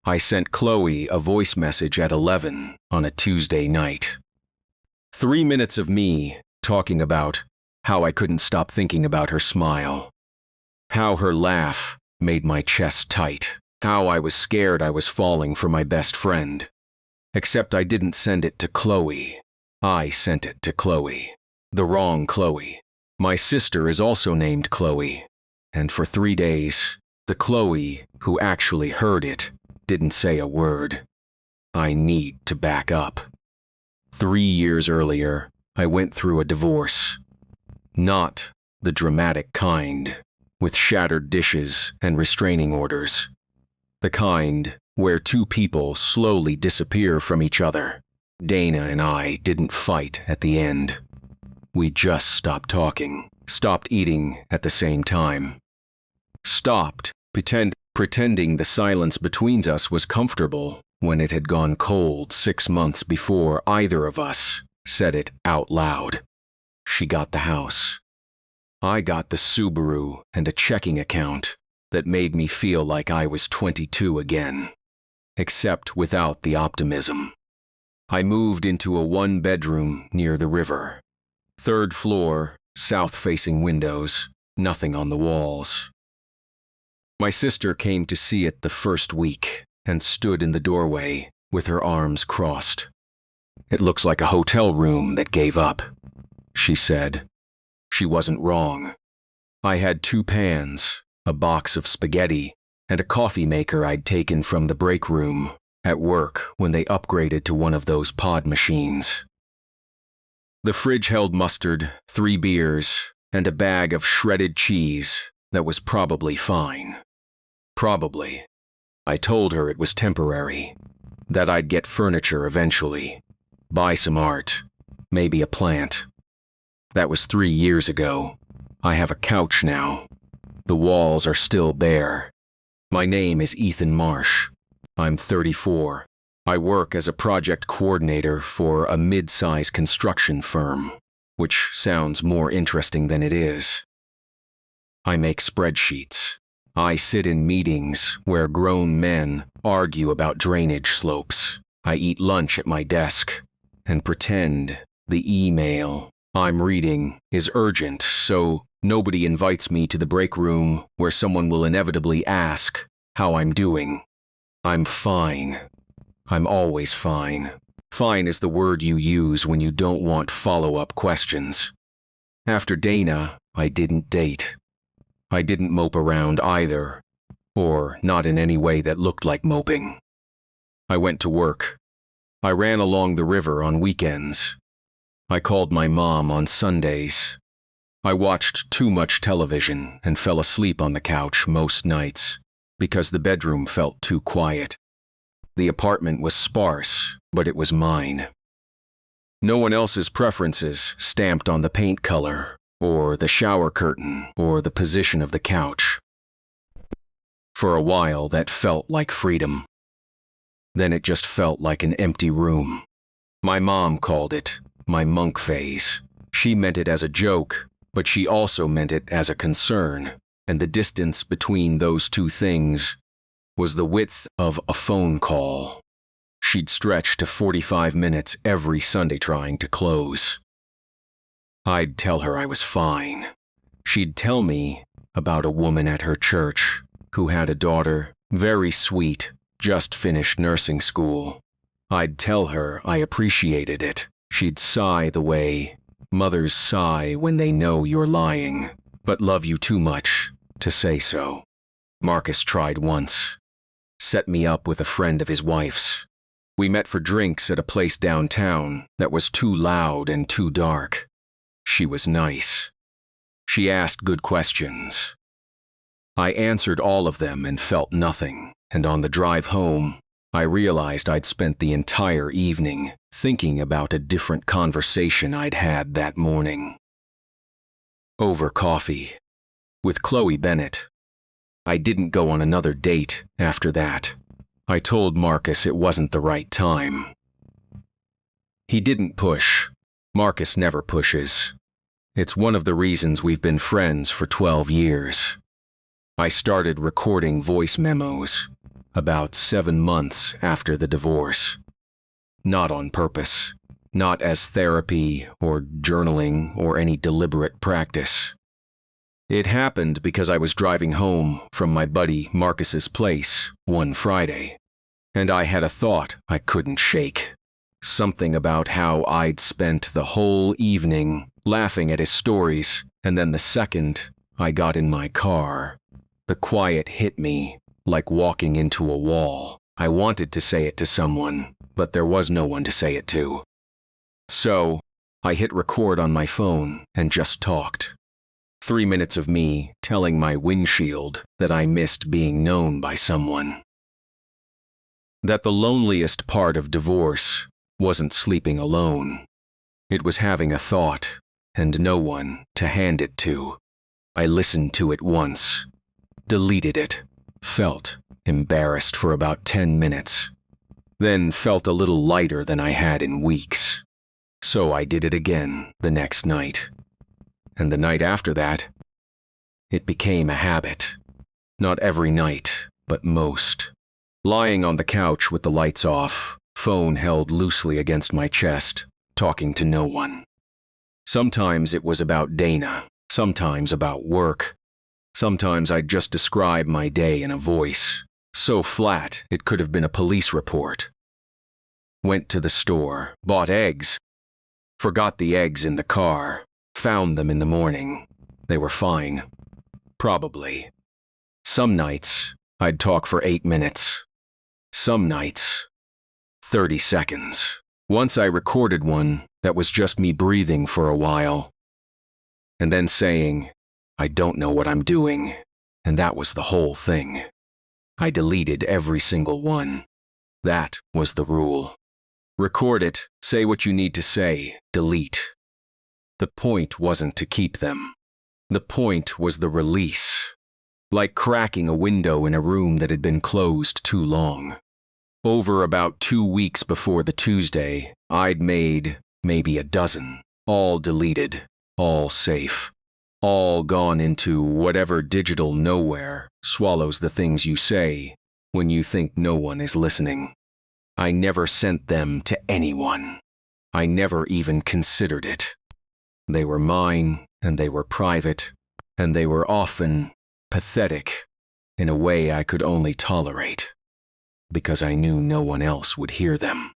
I sent Chloe a voice message at 11 on a Tuesday night. 3 minutes of me talking about how I couldn't stop thinking about her smile, how her laugh made my chest tight, how I was scared I was falling for my best friend. Except I didn't send it to Chloe. I sent it to Chloe. The wrong Chloe. My sister is also named Chloe, and for 3 days, the Chloe who actually heard it didn't say a word. I need to back up. 3 years earlier, I went through a divorce. Not the dramatic kind, with shattered dishes and restraining orders. The kind where 2 people slowly disappear from each other. Dana and I didn't fight at the end. We just stopped talking, stopped eating at the same time. Stopped pretending the silence between us was comfortable when it had gone cold 6 months before either of us said it out loud. She got the house. I got the Subaru and a checking account that made me feel like I was 22 again, except without the optimism. I moved into a 1-bedroom near the river. 3rd floor, south-facing windows, nothing on the walls. My sister came to see it the first week and stood in the doorway with her arms crossed. "It looks like a hotel room that gave up," she said. She wasn't wrong. I had 2 pans, a box of spaghetti, and a coffee maker I'd taken from the break room at work when they upgraded to one of those pod machines. The fridge held mustard, 3 beers, and a bag of shredded cheese that was probably fine. Probably. I told her it was temporary, that I'd get furniture eventually, buy some art, maybe a plant. That was 3 years ago. I have a couch now. The walls are still bare. My name is Ethan Marsh. I'm 34. I work as a project coordinator for a mid-size construction firm, which sounds more interesting than it is. I make spreadsheets. I sit in meetings where grown men argue about drainage slopes. I eat lunch at my desk and pretend the email I'm reading is urgent, so nobody invites me to the break room where someone will inevitably ask how I'm doing. I'm fine. I'm always fine. Fine is the word you use when you don't want follow-up questions. After Dana, I didn't date. I didn't mope around either, or not in any way that looked like moping. I went to work. I ran along the river on weekends. I called my mom on Sundays. I watched too much television and fell asleep on the couch most nights because the bedroom felt too quiet. The apartment was sparse, but it was mine. No one else's preferences stamped on the paint color, or the shower curtain, or the position of the couch. For a while, that felt like freedom. Then it just felt like an empty room. My mom called it my monk phase. She meant it as a joke, but she also meant it as a concern, and the distance between those 2 things was the width of a phone call. She'd stretch to 45 minutes every Sunday trying to close. I'd tell her I was fine. She'd tell me about a woman at her church who had a daughter, very sweet, just finished nursing school. I'd tell her I appreciated it. She'd sigh the way mothers sigh when they know you're lying, but love you too much to say so. Marcus tried once. Set me up with a friend of his wife's. We met for drinks at a place downtown that was too loud and too dark. She was nice. She asked good questions. I answered all of them and felt nothing, and on the drive home, I realized I'd spent the entire evening thinking about a different conversation I'd had that morning. Over coffee. With Chloe Bennett. I didn't go on another date after that. I told Marcus it wasn't the right time. He didn't push. Marcus never pushes. It's one of the reasons we've been friends for 12 years. I started recording voice memos. about 7 months after the divorce. Not on purpose, not as therapy or journaling or any deliberate practice. It happened because I was driving home from my buddy Marcus's place one Friday, and I had a thought I couldn't shake. Something about how I'd spent the whole evening laughing at his stories, and then the second I got in my car, the quiet hit me like walking into a wall. I wanted to say it to someone, but there was no one to say it to. So, I hit record on my phone and just talked. 3 minutes of me telling my windshield that I missed being known by someone. That the loneliest part of divorce wasn't sleeping alone. It was having a thought and no one to hand it to. I listened to it once, deleted it, felt embarrassed for about 10 minutes, then felt a little lighter than I had in weeks. So I did it again the next night. And the night after that, it became a habit. Not every night, but most. Lying on the couch with the lights off, phone held loosely against my chest, talking to no one. Sometimes it was about Dana, sometimes about work. Sometimes I'd just describe my day in a voice, so flat it could have been a police report. Went to the store, bought eggs, forgot the eggs in the car, found them in the morning. They were fine. Probably. Some nights, I'd talk for 8 minutes. Some nights, 30 seconds. Once I recorded one that was just me breathing for a while, and then saying, I don't know what I'm doing, and that was the whole thing. I deleted every single one. That was the rule. Record it, say what you need to say, delete. The point wasn't to keep them. The point was the release. Like cracking a window in a room that had been closed too long. Over about 2 weeks before the Tuesday, I'd made maybe a dozen, all deleted, all safe, all gone into whatever digital nowhere swallows the things you say when you think no one is listening. I never sent them to anyone. I never even considered it. They were mine, and they were private, and they were often pathetic in a way I could only tolerate, because I knew no one else would hear them.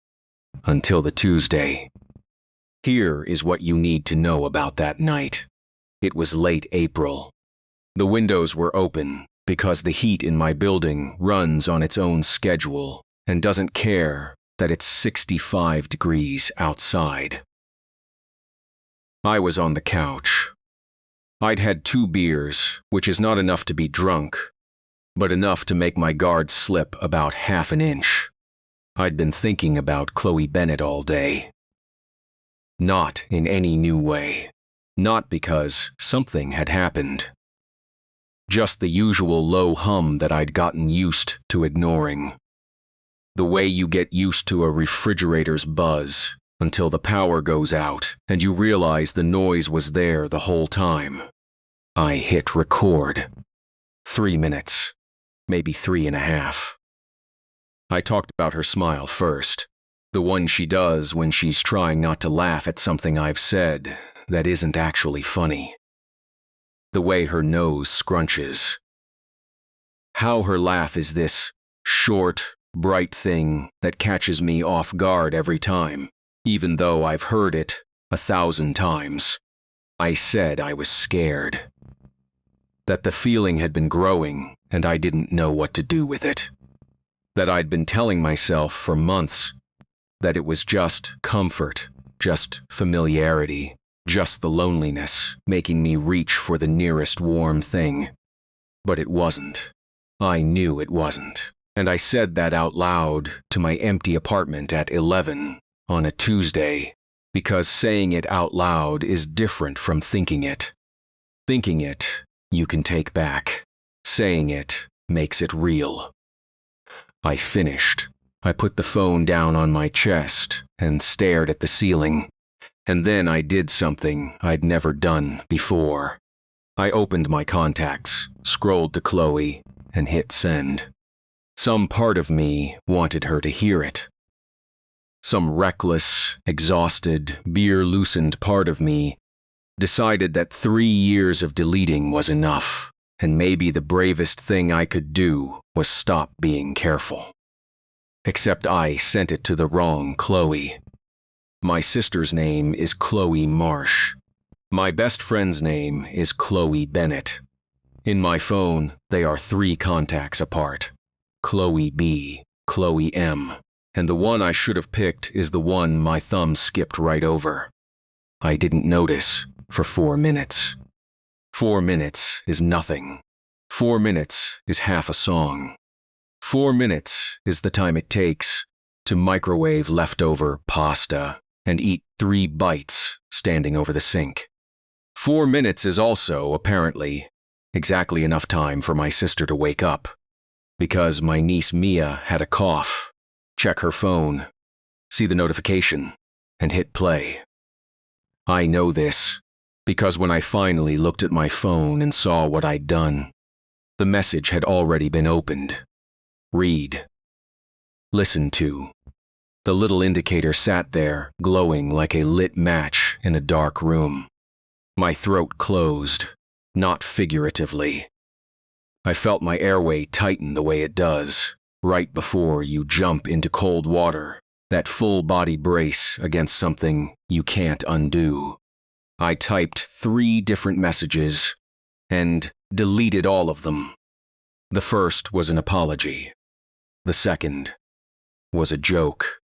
Until the Tuesday. Here is what you need to know about that night. It was late April. The windows were open because the heat in my building runs on its own schedule and doesn't care that it's 65 degrees outside. I was on the couch. I'd had 2 beers, which is not enough to be drunk, but enough to make my guard slip about half an inch. I'd been thinking about Chloe Bennett all day. Not in any new way. Not because something had happened. Just the usual low hum that I'd gotten used to ignoring. The way you get used to a refrigerator's buzz until the power goes out and you realize the noise was there the whole time. I hit record. 3 minutes, maybe 3.5. I talked about her smile first, the one she does when she's trying not to laugh at something I've said that isn't actually funny. The way her nose scrunches. How her laugh is this short, bright thing that catches me off guard every time, even though I've heard it 1,000 times. I said I was scared. That the feeling had been growing and I didn't know what to do with it. That I'd been telling myself for months that it was just comfort, just familiarity, just the loneliness making me reach for the nearest warm thing. But it wasn't. I knew it wasn't. And I said that out loud to my empty apartment at 11 on a Tuesday, because saying it out loud is different from thinking it. Thinking it, you can take back. Saying it makes it real. I finished. I put the phone down on my chest and stared at the ceiling. And then I did something I'd never done before. I opened my contacts, scrolled to Chloe, and hit send. Some part of me wanted her to hear it. Some reckless, exhausted, beer-loosened part of me decided that 3 years of deleting was enough, and maybe the bravest thing I could do was stop being careful. Except I sent it to the wrong Chloe. My sister's name is Chloe Marsh. My best friend's name is Chloe Bennett. In my phone, they are 3 contacts apart. Chloe B, Chloe M, and the one I should have picked is the one my thumb skipped right over. I didn't notice for 4 minutes. 4 minutes is nothing. 4 minutes is half a song. 4 minutes is the time it takes to microwave leftover pasta and eat 3 bites standing over the sink. 4 minutes is also, apparently, exactly enough time for my sister to wake up, because my niece Mia had a cough, check her phone, see the notification, and hit play. I know this because when I finally looked at my phone and saw what I'd done, the message had already been opened. Read. Listen to. The little indicator sat there, glowing like a lit match in a dark room. My throat closed, not figuratively. I felt my airway tighten the way it does, right before you jump into cold water, that full-body brace against something you can't undo. I typed 3 different messages and deleted all of them. The first was an apology. The second was a joke.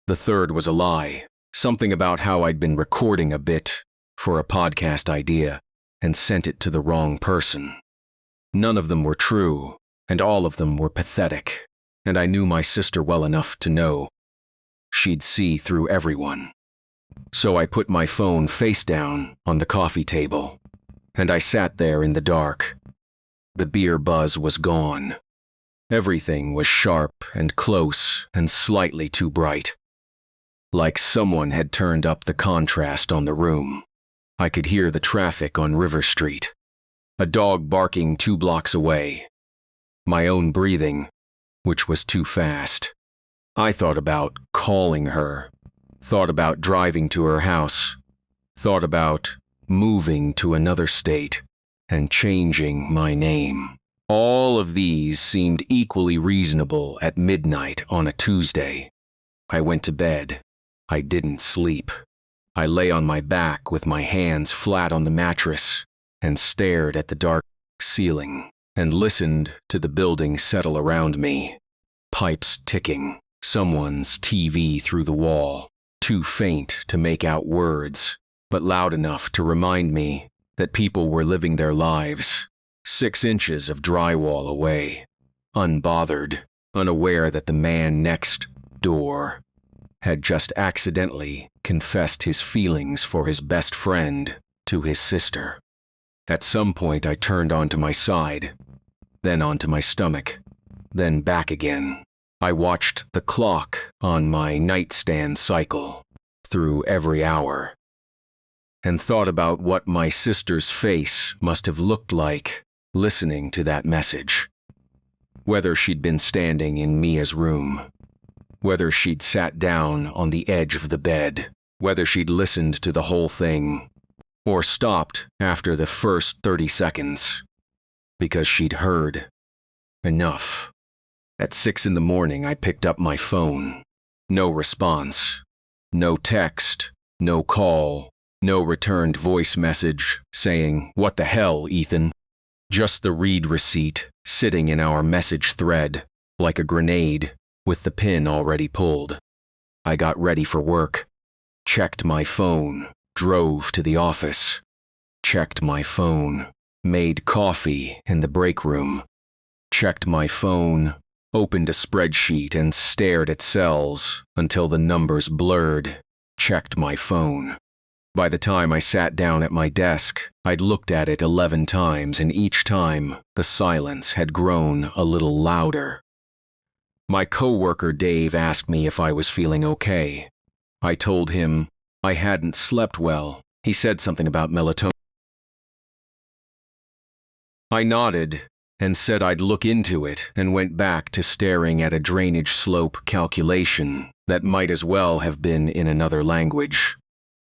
The third was a lie, something about how I'd been recording a bit for a podcast idea and sent it to the wrong person. None of them were true, and all of them were pathetic, and I knew my sister well enough to know she'd see through everyone. So I put my phone face down on the coffee table, and I sat there in the dark. The beer buzz was gone. Everything was sharp and close and slightly too bright. Like someone had turned up the contrast on the room. I could hear the traffic on River Street. A dog barking 2 blocks away. My own breathing, which was too fast. I thought about calling her. Thought about driving to her house. Thought about moving to another state and changing my name. All of these seemed equally reasonable at midnight on a Tuesday. I went to bed. I didn't sleep. I lay on my back with my hands flat on the mattress and stared at the dark ceiling and listened to the building settle around me. Pipes ticking, someone's TV through the wall, too faint to make out words, but loud enough to remind me that people were living their lives 6 inches of drywall away, unbothered, unaware that the man next door had just accidentally confessed his feelings for his best friend to his sister. At some point I turned onto my side, then onto my stomach, then back again. I watched the clock on my nightstand cycle through every hour, and thought about what my sister's face must have looked like listening to that message. Whether she'd been standing in Mia's room, whether she'd sat down on the edge of the bed, whether she'd listened to the whole thing, or stopped after the first 30 seconds, because she'd heard enough. At 6 in the morning, I picked up my phone. No response. No text. No call. No returned voice message saying, "What the hell, Ethan?" Just the read receipt sitting in our message thread, like a grenade, with the pin already pulled. I got ready for work. Checked my phone. Drove to the office. Checked my phone. Made coffee in the break room. Checked my phone. Opened a spreadsheet and stared at cells until the numbers blurred. Checked my phone. By the time I sat down at my desk, I'd looked at it 11 times, and each time the silence had grown a little louder. My coworker Dave asked me if I was feeling okay. I told him I hadn't slept well. He said something about melatonin. I nodded and said I'd look into it, and went back to staring at a drainage slope calculation that might as well have been in another language.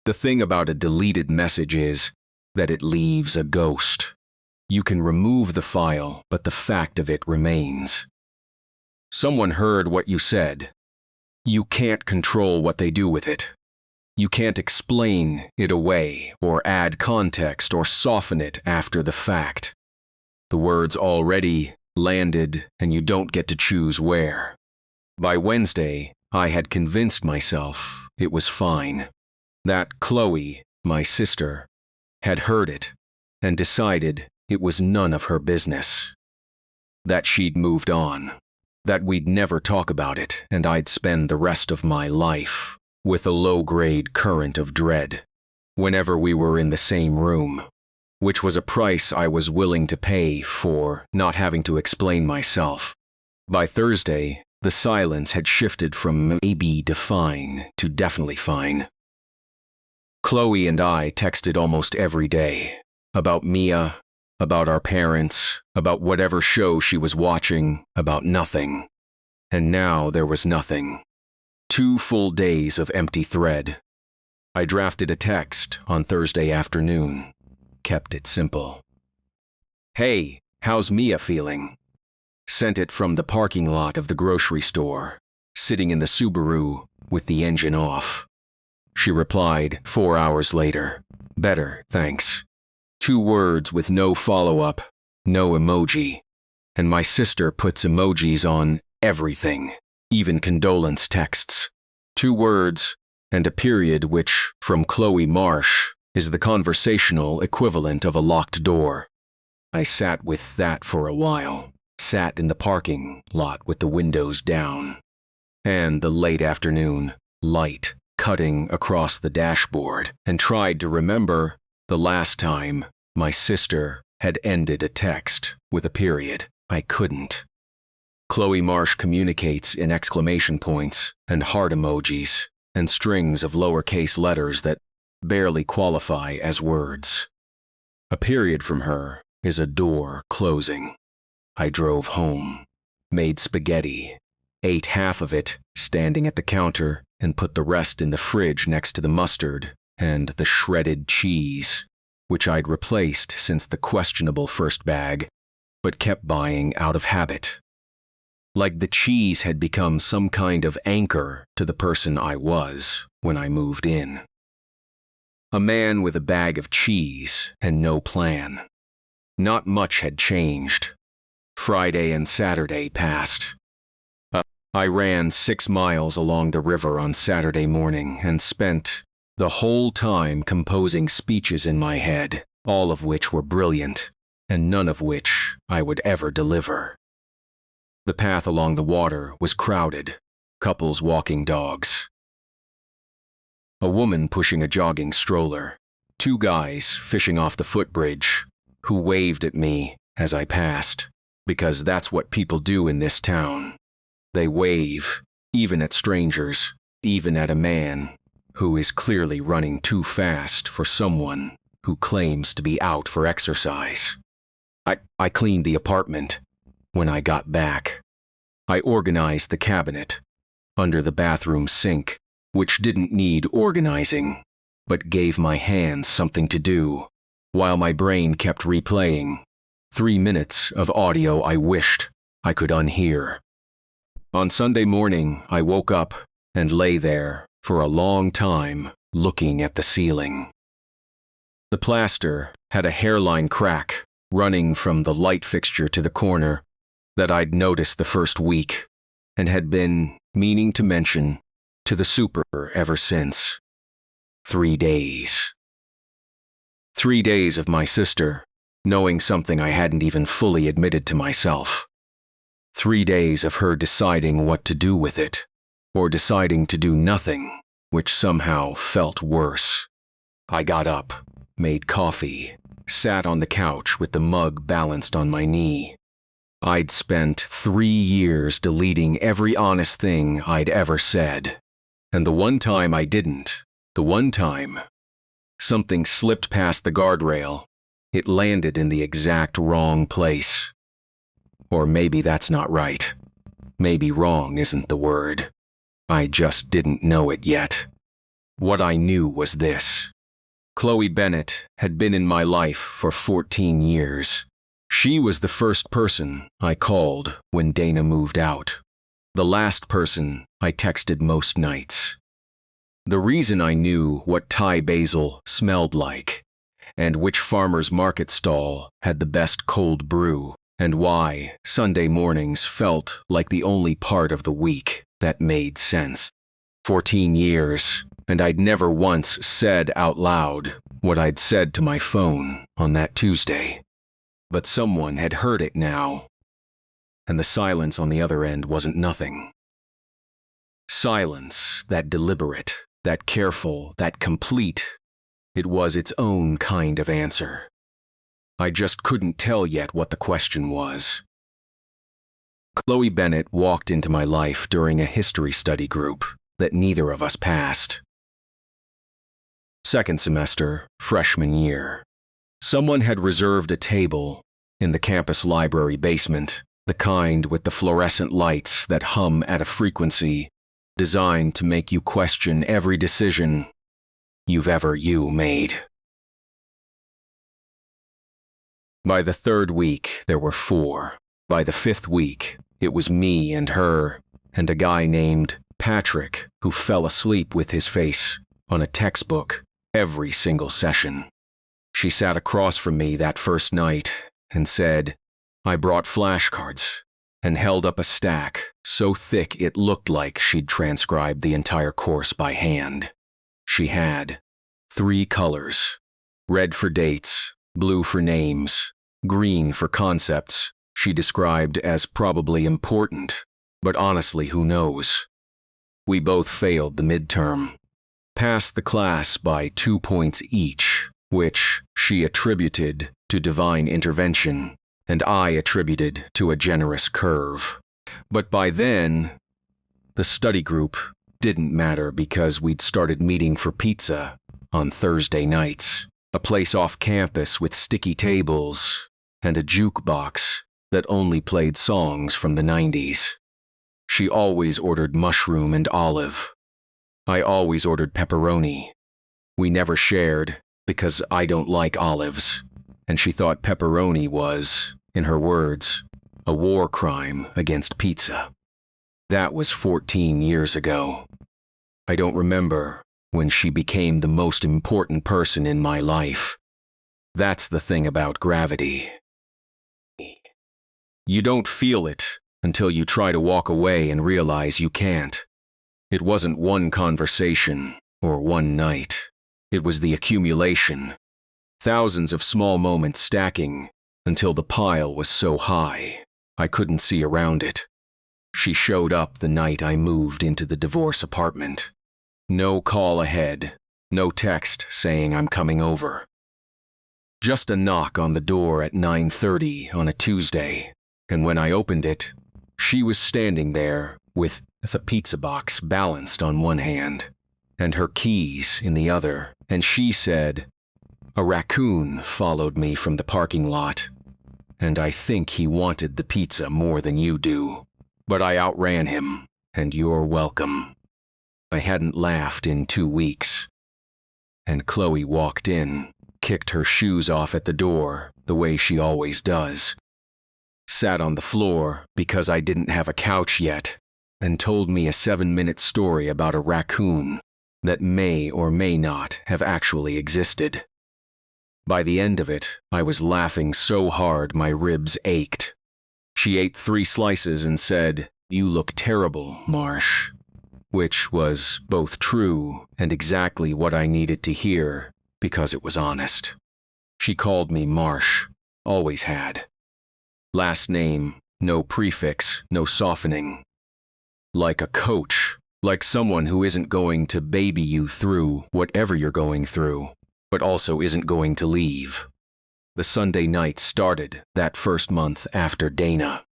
The thing about a deleted message is that it leaves a ghost. You can remove the file, but the fact of it remains. Someone heard what you said. You can't control what they do with it. You can't explain it away or add context or soften it after the fact. The words already landed, and you don't get to choose where. By Wednesday, I had convinced myself it was fine. That Chloe, my sister, had heard it and decided it was none of her business. That she'd moved on. That we'd never talk about it, and I'd spend the rest of my life with a low-grade current of dread whenever we were in the same room, which was a price I was willing to pay for not having to explain myself. By Thursday, the silence had shifted from maybe to fine to definitely fine. Chloe and I texted almost every day about Mia, about our parents, about whatever show she was watching, about nothing. And now there was nothing. 2 full days of empty thread. I drafted a text on Thursday afternoon. Kept it simple. Hey, how's Mia feeling? Sent it from the parking lot of the grocery store, sitting in the Subaru with the engine off. She replied 4 hours later. Better, thanks. 2 words with no follow-up, no emoji. And my sister puts emojis on everything, even condolence texts. 2 words and a period which, from Chloe Marsh, is the conversational equivalent of a locked door. I sat with that for a while, sat in the parking lot with the windows down, and the late afternoon light cutting across the dashboard, and tried to remember the last time my sister had ended a text with a period. I couldn't. Chloe Marsh communicates in exclamation points and heart emojis and strings of lowercase letters that barely qualify as words. A period from her is a door closing. I drove home, made spaghetti, ate half of it standing at the counter, and put the rest in the fridge next to the mustard and the shredded cheese, which I'd replaced since the questionable first bag, but kept buying out of habit. Like the cheese had become some kind of anchor to the person I was when I moved in. A man with a bag of cheese and no plan. Not much had changed. Friday and Saturday passed. I ran 6 miles along the river on Saturday morning and spent the whole time composing speeches in my head, all of which were brilliant, and none of which I would ever deliver. The path along the water was crowded, couples walking dogs. A woman pushing a jogging stroller, 2 guys fishing off the footbridge, who waved at me as I passed, because that's what people do in this town. They wave, even at strangers, even at a man who is clearly running too fast for someone who claims to be out for exercise. I cleaned the apartment. When I got back, I organized the cabinet under the bathroom sink, which didn't need organizing, but gave my hands something to do, while my brain kept replaying 3 minutes of audio I wished I could unhear. On Sunday morning, I woke up and lay there for a long time looking at the ceiling. The plaster had a hairline crack running from the light fixture to the corner that I'd noticed the first week and had been meaning to mention to the super ever since. 3 days. 3 days of my sister knowing something I hadn't even fully admitted to myself. 3 days of her deciding what to do with it, or deciding to do nothing, which somehow felt worse. I got up, made coffee, sat on the couch with the mug balanced on my knee. I'd spent 3 years deleting every honest thing I'd ever said. And the one time I didn't, the one time, something slipped past the guardrail. It landed in the exact wrong place. Or maybe that's not right. Maybe wrong isn't the word. I just didn't know it yet. What I knew was this. Chloe Bennett had been in my life for 14 years. She was the first person I called when Dana moved out. The last person I texted most nights. The reason I knew what Thai basil smelled like, and which farmer's market stall had the best cold brew, and why Sunday mornings felt like the only part of the week that made sense. 14 years, and I'd never once said out loud what I'd said to my phone on that Tuesday. But someone had heard it now, and the silence on the other end wasn't nothing. Silence, that deliberate, that careful, that complete. It was its own kind of answer. I just couldn't tell yet what the question was. Chloe Bennett walked into my life during a history study group that neither of us passed. Second semester, freshman year. Someone had reserved a table in the campus library basement, the kind with the fluorescent lights that hum at a frequency designed to make you question every decision you've ever made. By the third week, there were 4. By the 5th week, it was me and her, and a guy named Patrick who fell asleep with his face on a textbook every single session. She sat across from me that first night and said, I brought flashcards, and held up a stack so thick it looked like she'd transcribed the entire course by hand. She had 3 colors: red for dates, blue for names, green for concepts she described as probably important, but honestly, who knows? We both failed the midterm, passed the class by 2 points each, which she attributed to divine intervention, and I attributed to a generous curve. But by then, the study group didn't matter because we'd started meeting for pizza on Thursday nights, a place off campus with sticky tables and a jukebox that only played songs from the 90s. She always ordered mushroom and olive. I always ordered pepperoni. We never shared because I don't like olives, and she thought pepperoni was, in her words, a war crime against pizza. That was 14 years ago. I don't remember when she became the most important person in my life. That's the thing about gravity. You don't feel it until you try to walk away and realize you can't. It wasn't one conversation or one night. It was the accumulation. Thousands of small moments stacking until the pile was so high I couldn't see around it. She showed up the night I moved into the divorce apartment. No call ahead, no text saying I'm coming over. Just a knock on the door at 9:30 on a Tuesday, and when I opened it, she was standing there with the pizza box balanced on one hand and her keys in the other, and she said, "A raccoon followed me from the parking lot, and I think he wanted the pizza more than you do, but I outran him, and you're welcome." I hadn't laughed in 2 weeks. And Chloe walked in, kicked her shoes off at the door the way she always does, sat on the floor because I didn't have a couch yet, and told me a 7-minute story about a raccoon that may or may not have actually existed. By the end of it, I was laughing so hard my ribs ached. She ate 3 slices and said, "You look terrible, Marsh," which was both true and exactly what I needed to hear because it was honest. She called me Marsh, always had. Last name, no prefix, no softening. Like a coach, like someone who isn't going to baby you through whatever you're going through, but also isn't going to leave. The Sunday night started that first month after Dana.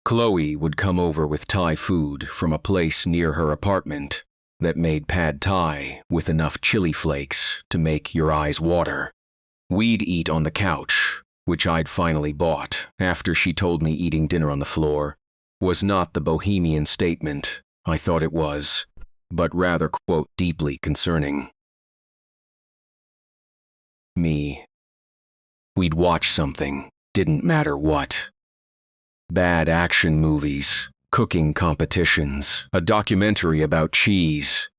Chloe would come over with Thai food from a place near her apartment that made pad Thai with enough chili flakes to make your eyes water. We'd eat on the couch, which I'd finally bought after she told me eating dinner on the floor was not the bohemian statement I thought it was, but rather, quote, deeply concerning. Me. We'd watch something, didn't matter what. Bad action movies, cooking competitions, a documentary about cheese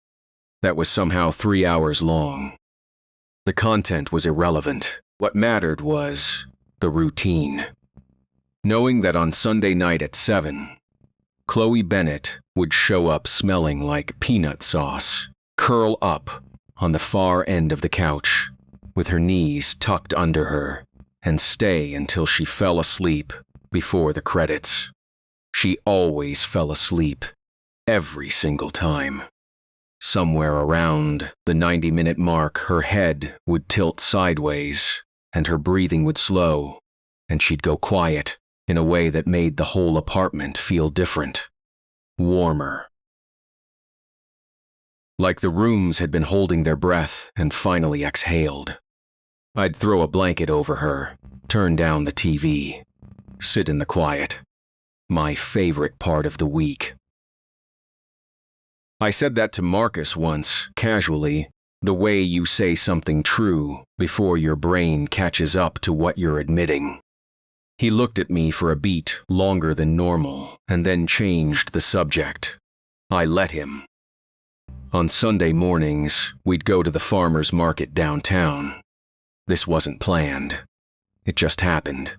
that was somehow 3 hours long. The content was irrelevant. What mattered was the routine. Knowing that on Sunday night at 7, Chloe Bennett would show up smelling like peanut sauce, curl up on the far end of the couch, with her knees tucked under her, and stay until she fell asleep before the credits. She always fell asleep, every single time. Somewhere around the 90-minute mark, her head would tilt sideways, and her breathing would slow, and she'd go quiet in a way that made the whole apartment feel different, warmer. Like the rooms had been holding their breath and finally exhaled. I'd throw a blanket over her, turn down the TV, sit in the quiet. My favorite part of the week. I said that to Marcus once, casually, the way you say something true before your brain catches up to what you're admitting. He looked at me for a beat longer than normal and then changed the subject. I let him. On Sunday mornings, we'd go to the farmer's market downtown. This wasn't planned. It just happened.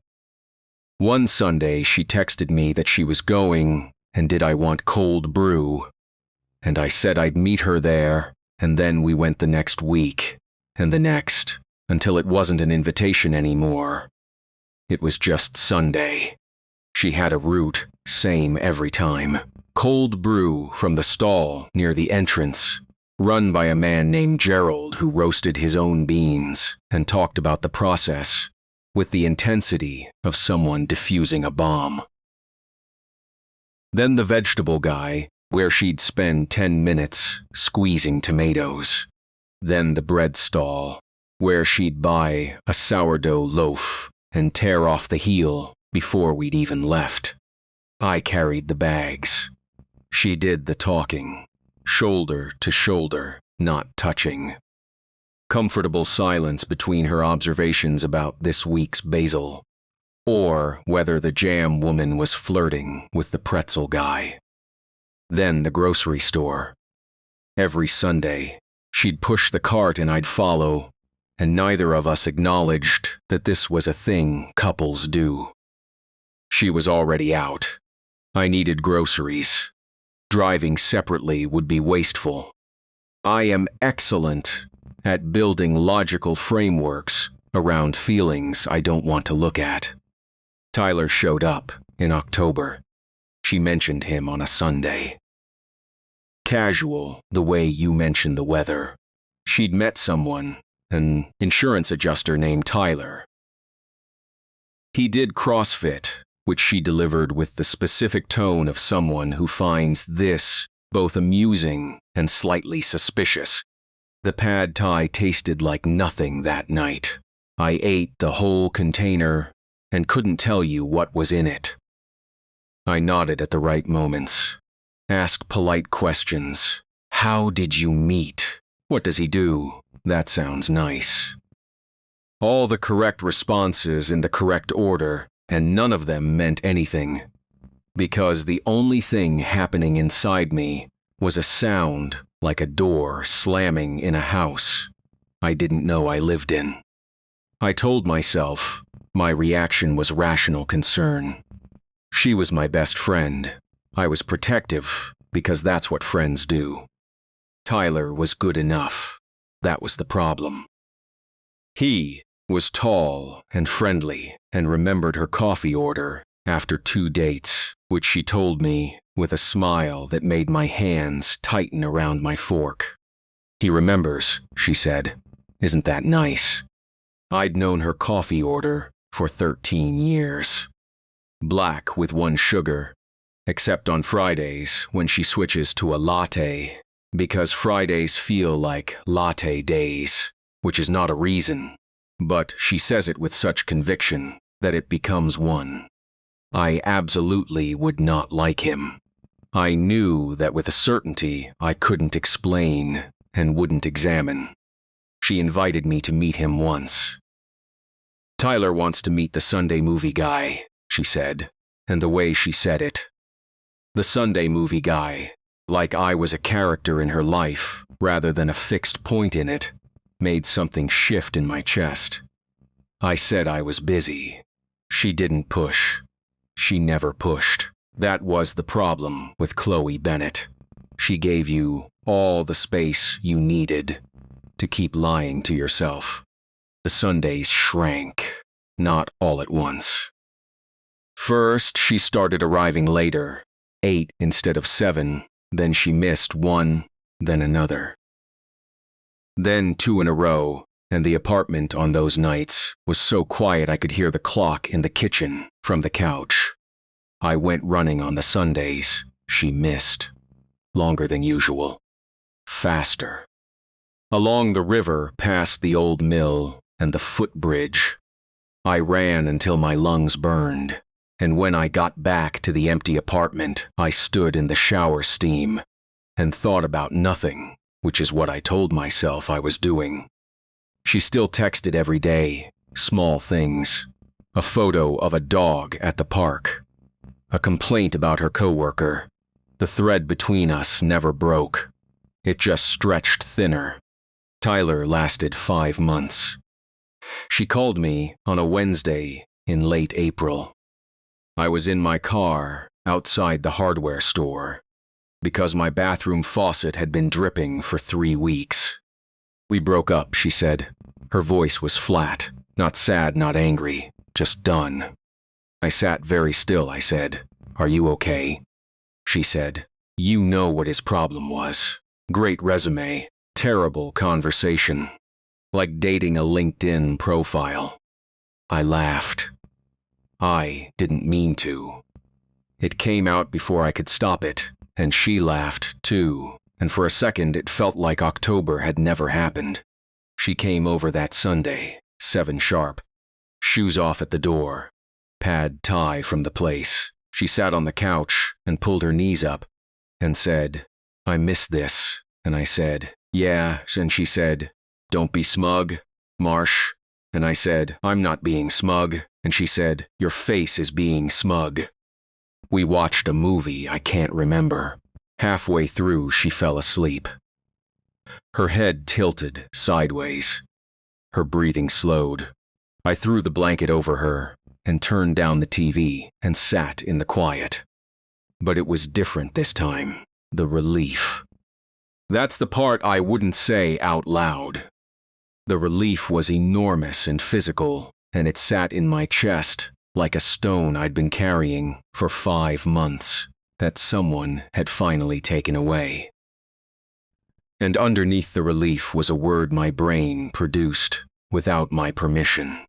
One Sunday, she texted me that she was going and did I want cold brew. And I said I'd meet her there, and then we went the next week, and the next, until it wasn't an invitation anymore. It was just Sunday. She had a route, same every time. Cold brew from the stall near the entrance, run by a man named Gerald who roasted his own beans and talked about the process with the intensity of someone defusing a bomb. Then the vegetable guy, where she'd spend 10 minutes squeezing tomatoes. Then the bread stall, where she'd buy a sourdough loaf and tear off the heel before we'd even left. I carried the bags. She did the talking, shoulder to shoulder, not touching. Comfortable silence between her observations about this week's basil, or whether the jam woman was flirting with the pretzel guy. Then the grocery store. Every Sunday, she'd push the cart and I'd follow, and neither of us acknowledged that this was a thing couples do. She was already out. I needed groceries. Driving separately would be wasteful. I am excellent at building logical frameworks around feelings I don't want to look at. Tyler showed up in October. She mentioned him on a Sunday. Casual, the way you mentioned the weather. She'd met someone, an insurance adjuster named Tyler. He did CrossFit, which she delivered with the specific tone of someone who finds this both amusing and slightly suspicious. The pad thai tasted like nothing that night. I ate the whole container and couldn't tell you what was in it. I nodded at the right moments. Asked polite questions. How did you meet? What does he do? That sounds nice. All the correct responses in the correct order, and none of them meant anything. Because the only thing happening inside me was a sound like a door slamming in a house I didn't know I lived in. I told myself my reaction was rational concern. She was my best friend. I was protective because that's what friends do. Tyler was good enough. That was the problem. He was tall and friendly and remembered her coffee order after 2 dates, which she told me with a smile that made my hands tighten around my fork. He remembers, she said. Isn't that nice? I'd known her coffee order for 13 years. Black with 1 sugar, except on Fridays when she switches to a latte, because Fridays feel like latte days, which is not a reason, but she says it with such conviction that it becomes one. I absolutely would not like him. I knew that with a certainty I couldn't explain and wouldn't examine. She invited me to meet him once. "Tyler wants to meet the Sunday movie guy," she said, and the way she said it. The Sunday movie guy, like I was a character in her life rather than a fixed point in it, made something shift in my chest. I said I was busy. She didn't push. She never pushed. That was the problem with Chloe Bennett. She gave you all the space you needed to keep lying to yourself. The Sundays shrank, not all at once. First, she started arriving later, 8 instead of 7, then she missed one, then another. Then 2 in a row, and the apartment on those nights was so quiet I could hear the clock in the kitchen from the couch. I went running on the Sundays. She missed. Longer than usual. Faster. Along the river past the old mill and the footbridge. I ran until my lungs burned, and when I got back to the empty apartment, I stood in the shower steam and thought about nothing, which is what I told myself I was doing. She still texted every day, small things. A photo of a dog at the park. A complaint about her coworker. The thread between us never broke. It just stretched thinner. Tyler lasted 5 months. She called me on a Wednesday in late April. I was in my car outside the hardware store because my bathroom faucet had been dripping for 3 weeks. "We broke up," she said. Her voice was flat, not sad, not angry, just done. I sat very still. I said, "Are you okay?" She said, "You know what his problem was. Great resume, terrible conversation. Like dating a LinkedIn profile." I laughed. I didn't mean to. It came out before I could stop it, and she laughed too, and for a second it felt like October had never happened. She came over that Sunday, 7 sharp, shoes off at the door, pad tie from the place. She sat on the couch and pulled her knees up and said, "I miss this." And I said, "Yeah," and she said, "Don't be smug, Marsh." And I said, "I'm not being smug." And she said, "Your face is being smug." We watched a movie I can't remember. Halfway through, she fell asleep. Her head tilted sideways. Her breathing slowed. I threw the blanket over her and turned down the TV and sat in the quiet. But it was different this time. The relief. That's the part I wouldn't say out loud. The relief was enormous and physical, and it sat in my chest like a stone I'd been carrying for 5 months that someone had finally taken away. And underneath the relief was a word my brain produced without my permission.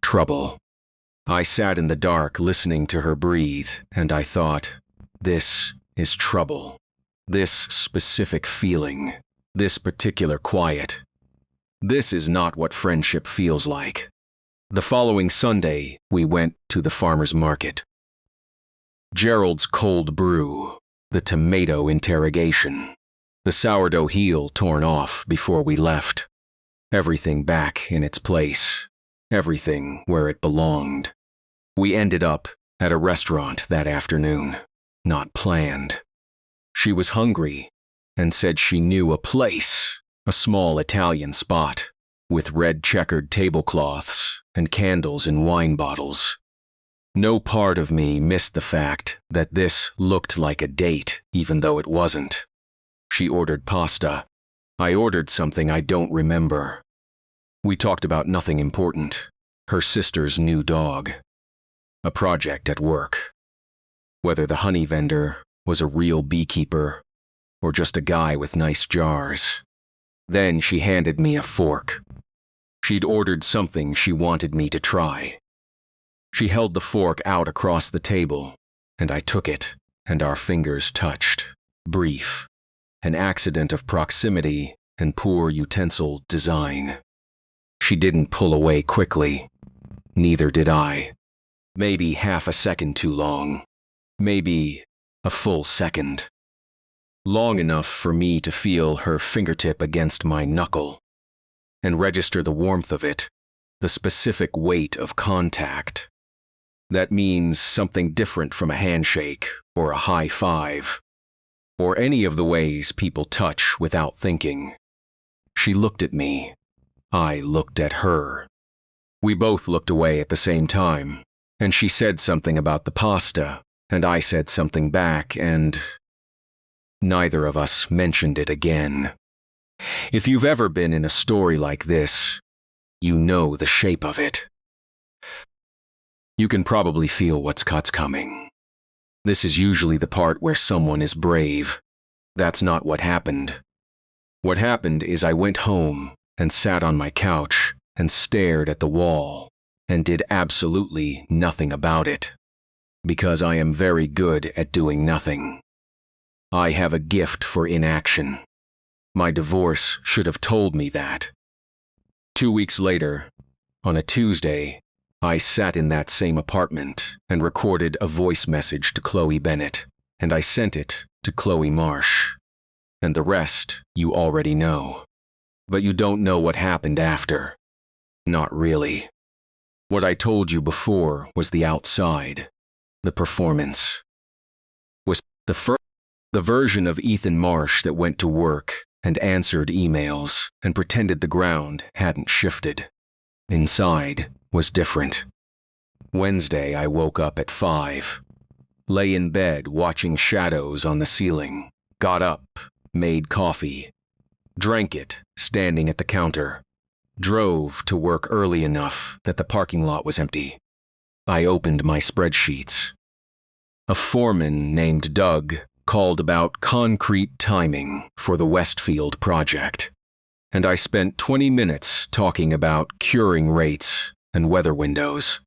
Trouble. I sat in the dark listening to her breathe, and I thought, this is trouble. This specific feeling, this particular quiet. This is not what friendship feels like. The following Sunday, we went to the farmer's market. Gerald's cold brew, the tomato interrogation, the sourdough heel torn off before we left. Everything back in its place, everything where it belonged. We ended up at a restaurant that afternoon, not planned. She was hungry and said she knew a place, a small Italian spot, with red checkered tablecloths and candles in wine bottles. No part of me missed the fact that this looked like a date, even though it wasn't. She ordered pasta. I ordered something I don't remember. We talked about nothing important. Her sister's new dog. A project at work. Whether the honey vendor was a real beekeeper or just a guy with nice jars. Then she handed me a fork. She'd ordered something she wanted me to try. She held the fork out across the table, and I took it, and our fingers touched. Brief. An accident of proximity and poor utensil design. She didn't pull away quickly. neither did I. Maybe half a second too long. Maybe a full second. Long enough for me to feel her fingertip against my knuckle and register the warmth of it, the specific weight of contact. That means something different from a handshake or a high five, or any of the ways people touch without thinking. She looked at me. I looked at her. We both looked away at the same time, and she said something about the pasta, and I said something back, and neither of us mentioned it again. If you've ever been in a story like this, you know the shape of it. You can probably feel what's coming. This is usually the part where someone is brave. That's not what happened. What happened is I went home and sat on my couch and stared at the wall and did absolutely nothing about it, because I am very good at doing nothing. I have a gift for inaction. My divorce should have told me that. 2 weeks later, on a Tuesday, I sat in that same apartment and recorded a voice message to Chloe Bennett, and I sent it to Chloe Marsh. And the rest you already know. But you don't know what happened after. Not really. What I told you before was the outside. The performance. Was the version of Ethan Marsh that went to work and answered emails and pretended the ground hadn't shifted. Inside was different. Wednesday, I woke up at 5. Lay in bed watching shadows on the ceiling. Got up, made coffee. Drank it, standing at the counter. Drove to work early enough that the parking lot was empty. I opened my spreadsheets. A foreman named Doug called about concrete timing for the Westfield project, and I spent 20 minutes talking about curing rates and weather windows.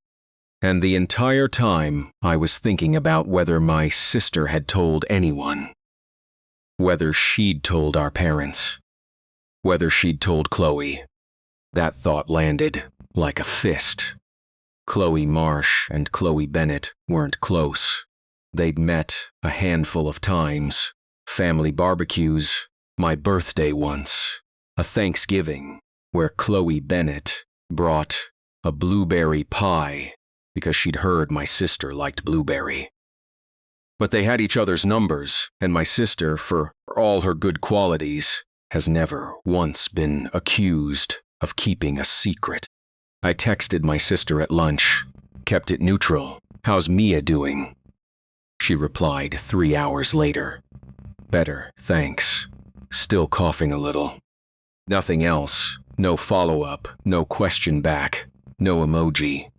And the entire time I was thinking about whether my sister had told anyone, whether she'd told our parents, whether she'd told Chloe. That thought landed like a fist. Chloe Marsh and Chloe Bennett weren't close. They'd met a handful of times. Family barbecues, my birthday once, a Thanksgiving where Chloe Bennett brought a blueberry pie because she'd heard my sister liked blueberry. But they had each other's numbers, and my sister, for all her good qualities, has never once been accused of keeping a secret. I texted my sister at lunch, kept it neutral. How's Mia doing? She replied 3 hours later. Better, thanks. Still coughing a little. Nothing else. No follow-up, no question back, no emoji.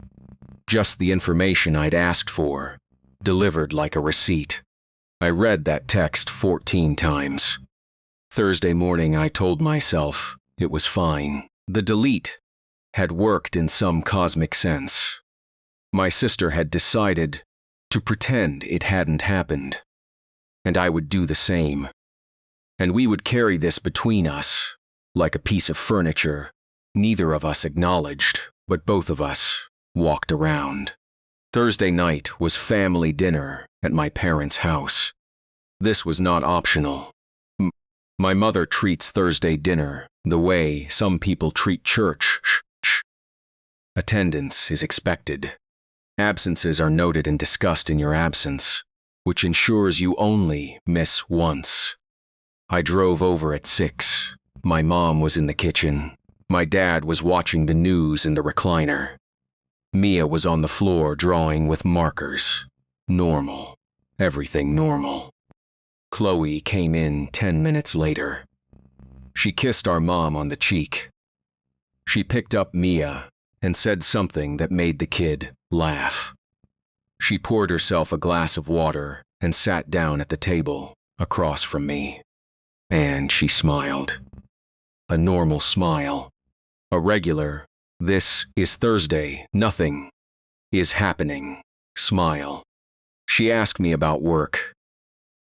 Just the information I'd asked for, delivered like a receipt. I read that text 14 times. Thursday morning, I told myself it was fine. The delete had worked in some cosmic sense. My sister had decided to pretend it hadn't happened, and I would do the same. And we would carry this between us, like a piece of furniture neither of us acknowledged, but both of us walked around. Thursday night was family dinner at my parents' house. This was not optional. My mother treats Thursday dinner the way some people treat church. Attendance is expected. Absences are noted and discussed in your absence, which ensures you only miss once. I drove over at 6. My mom was in the kitchen. My dad was watching the news in the recliner. Mia was on the floor drawing with markers. Normal. Everything normal. Chloe came in 10 minutes later. She kissed our mom on the cheek. She picked up Mia and said something that made the kid laugh. She poured herself a glass of water and sat down at the table across from me. And she smiled. A normal smile. A regular, "This is Thursday, nothing is happening" smile. She asked me about work.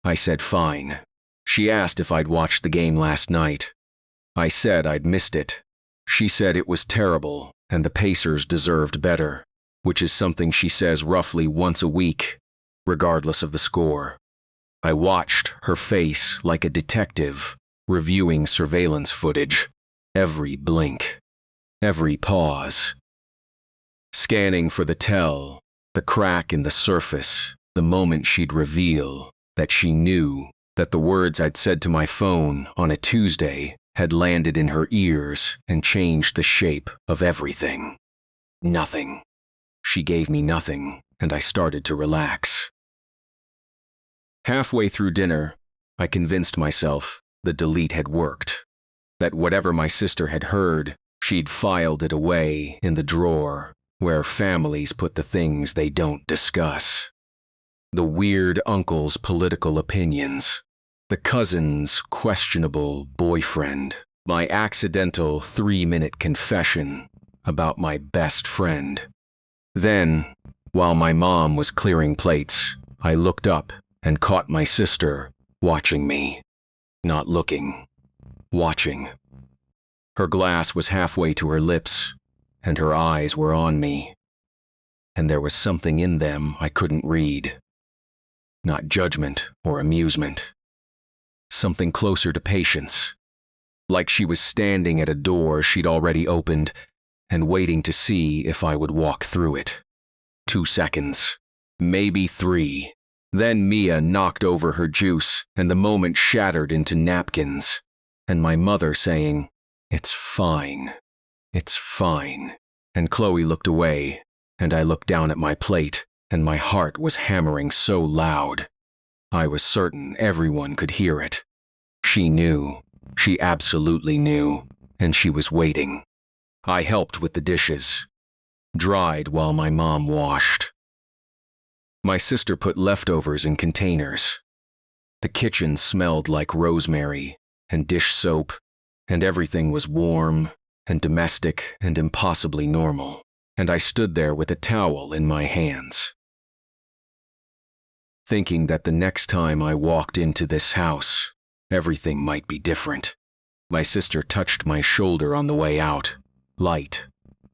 I said fine. She asked if I'd watched the game last night. I said I'd missed it. She said it was terrible and the Pacers deserved better. which is something she says roughly once a week, regardless of the score. I watched her face like a detective reviewing surveillance footage, every blink, every pause. Scanning for the tell, the crack in the surface, the moment she'd reveal that she knew that the words I'd said to my phone on a Tuesday had landed in her ears and changed the shape of everything. Nothing. She gave me nothing, and I started to relax. Halfway through dinner, I convinced myself the delete had worked, that whatever my sister had heard, she'd filed it away in the drawer where families put the things they don't discuss. The weird uncle's political opinions, the cousin's questionable boyfriend, my accidental 3-minute confession about my best friend. Then, while my mom was clearing plates, I looked up and caught my sister watching me. Not looking, watching. Her glass was halfway to her lips, and her eyes were on me. And there was something in them I couldn't read. Not judgment or amusement. Something closer to patience. Like she was standing at a door she'd already opened and waiting to see if I would walk through it. 2 seconds. Maybe 3. Then Mia knocked over her juice, and the moment shattered into napkins, and my mother saying, "It's fine. It's fine." And Chloe looked away, and I looked down at my plate, and my heart was hammering so loud. I was certain everyone could hear it. She knew. She absolutely knew, and she was waiting. I helped with the dishes, dried while my mom washed. My sister put leftovers in containers. The kitchen smelled like rosemary and dish soap, and everything was warm and domestic and impossibly normal, and I stood there with a towel in my hands, thinking that the next time I walked into this house, everything might be different. My sister touched my shoulder on the way out, light,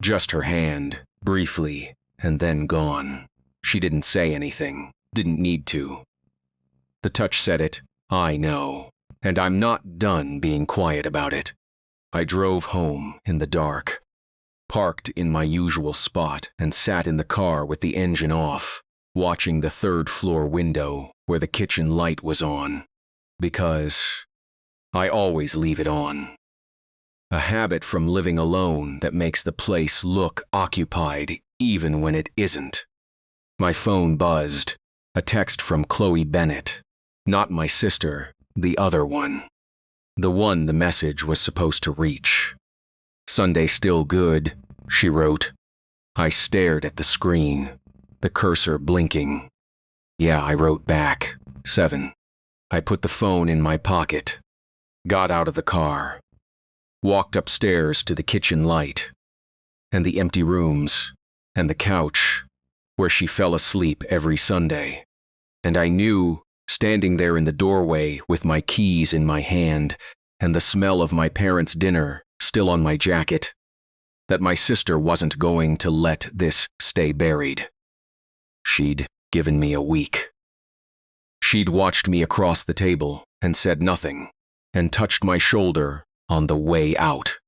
just her hand, briefly, and then gone. She didn't say anything, didn't need to. The touch said it, I know, and I'm not done being quiet about it. I drove home in the dark, parked in my usual spot, and sat in the car with the engine off, watching the 3rd floor window where the kitchen light was on, because I always leave it on. A habit from living alone that makes the place look occupied even when it isn't. My phone buzzed, a text from Chloe Bennett, not my sister, the other one. The one the message was supposed to reach. "Sunday still good," she wrote. I stared at the screen, the cursor blinking. Yeah, I wrote back, 7. I put the phone in my pocket, got out of the car, walked upstairs to the kitchen light, and the empty rooms, and the couch, where she fell asleep every Sunday. And I knew, standing there in the doorway with my keys in my hand and the smell of my parents' dinner still on my jacket, that my sister wasn't going to let this stay buried. She'd given me a week. She'd watched me across the table and said nothing, and touched my shoulder on the way out.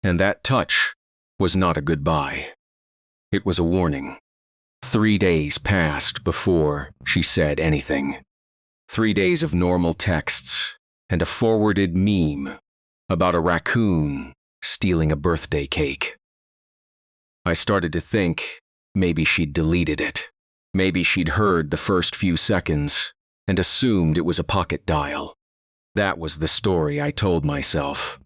And that touch was not a goodbye. It was a warning. 3 days passed before she said anything. 3 days of normal texts and a forwarded meme about a raccoon stealing a birthday cake. I started to think maybe she'd deleted it. Maybe she'd heard the first few seconds and assumed it was a pocket dial. That was the story I told myself.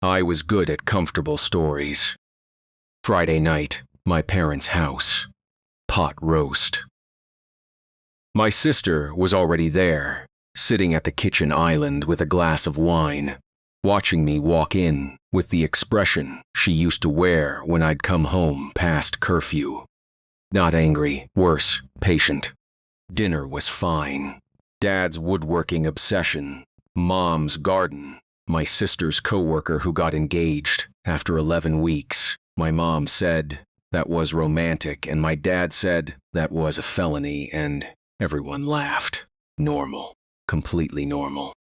I was good at comfortable stories. Friday night, my parents' house. Pot roast. My sister was already there, sitting at the kitchen island with a glass of wine, watching me walk in with the expression she used to wear when I'd come home past curfew. Not angry, worse, patient. Dinner was fine. Dad's woodworking obsession, Mom's garden, my sister's coworker who got engaged after 11 weeks. My mom said that was romantic, and my dad said that was a felony, and everyone laughed. Normal. Completely normal.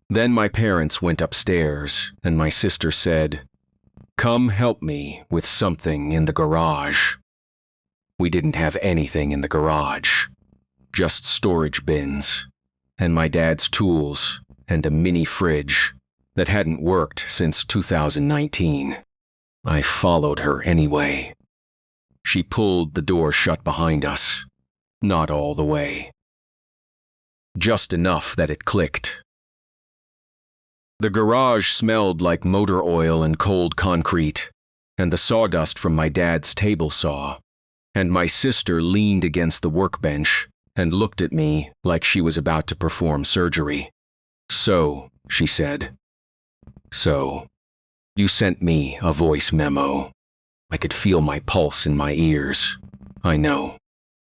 Then my parents went upstairs, and my sister said, "Come help me with something in the garage." We didn't have anything in the garage, just storage bins, and my dad's tools, and a mini fridge that hadn't worked since 2019. I followed her anyway. She pulled the door shut behind us, not all the way. Just enough that it clicked. The garage smelled like motor oil and cold concrete, and the sawdust from my dad's table saw, and my sister leaned against the workbench and looked at me like she was about to perform surgery. "So," she said. "So, you sent me a voice memo." I could feel my pulse in my ears. "I know.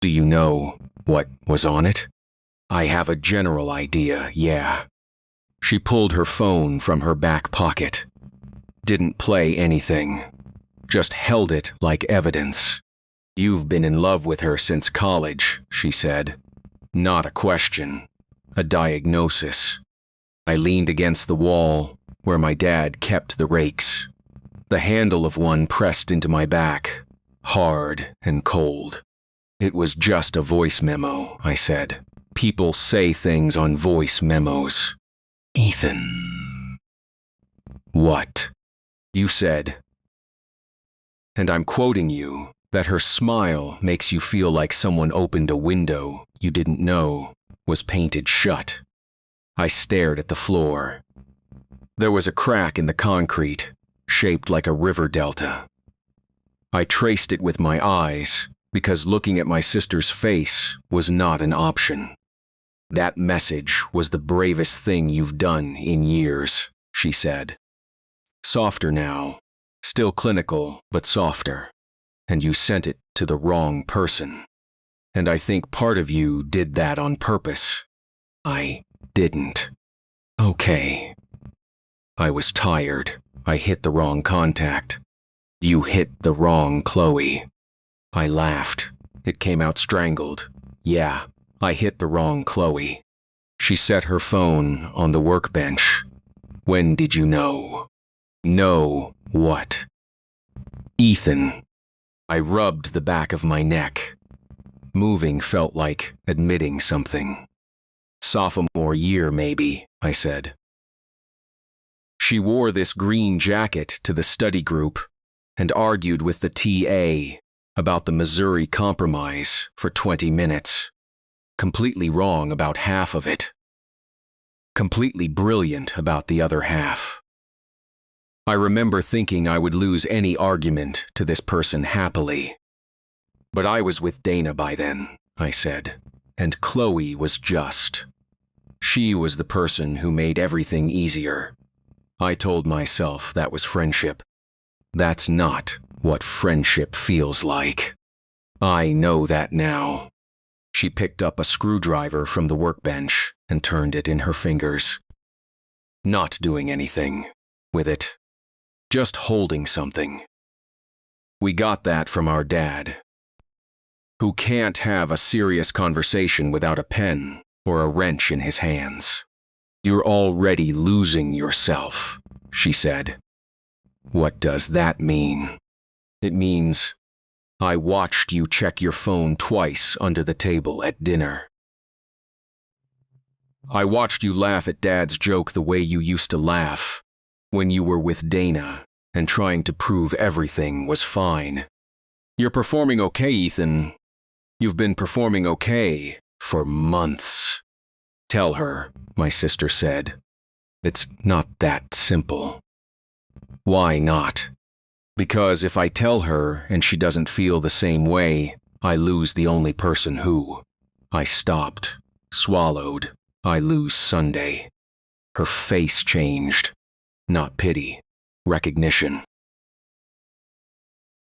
Do you know what was on it?" "I have a general idea, yeah." She pulled her phone from her back pocket. Didn't play anything. Just held it like evidence. "You've been in love with her since college," she said. Not a question. A diagnosis. I leaned against the wall where my dad kept the rakes. The handle of one pressed into my back, hard and cold. "It was just a voice memo," I said. "People say things on voice memos." "Ethan." "What?" "You said," and I'm quoting you, "that her smile makes you feel like someone opened a window you didn't know was painted shut." I stared at the floor. There was a crack in the concrete, shaped like a river delta. I traced it with my eyes, because looking at my sister's face was not an option. "That message was the bravest thing you've done in years," she said. Softer now, still clinical, but softer. "And you sent it to the wrong person. And I think part of you did that on purpose." "I didn't." "Okay." I was tired. I hit the wrong contact. "You hit the wrong Chloe." I laughed. It came out strangled. "Yeah, I hit the wrong Chloe." She set her phone on the workbench. "When did you know?" "Know what?" "Ethan." I rubbed the back of my neck. Moving felt like admitting something. "Sophomore year, maybe," I said. She wore this green jacket to the study group and argued with the TA about the Missouri Compromise for 20 minutes. Completely wrong about half of it. Completely brilliant about the other half. I remember thinking I would lose any argument to this person happily. "But I was with Dana by then," I said, "and Chloe was just. She was the person who made everything easier." I told myself that was friendship. That's not what friendship feels like. I know that now. She picked up a screwdriver from the workbench and turned it in her fingers. Not doing anything with it. Just holding something. We got that from our dad, who can't have a serious conversation without a pen or a wrench in his hands. "You're already losing yourself," she said. "What does that mean?" "It means I watched you check your phone twice under the table at dinner. I watched you laugh at Dad's joke the way you used to laugh when you were with Dana and trying to prove everything was fine. You're performing okay, Ethan. You've been performing okay for months." "Tell her," my sister said. "It's not that simple." "Why not?" "Because if I tell her and she doesn't feel the same way, I lose the only person who." I stopped, swallowed. "I lose Sunday." Her face changed. Not pity, recognition.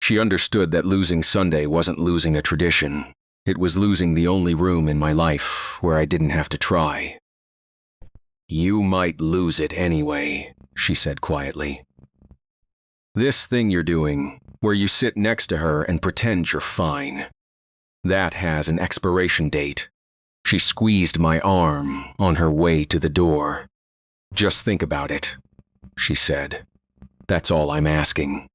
She understood that losing Sunday wasn't losing a tradition. It was losing the only room in my life where I didn't have to try. "You might lose it anyway," she said quietly. "This thing you're doing, where you sit next to her and pretend you're fine. That has an expiration date. She squeezed my arm on her way to the door. Just think about it, she said. That's all I'm asking.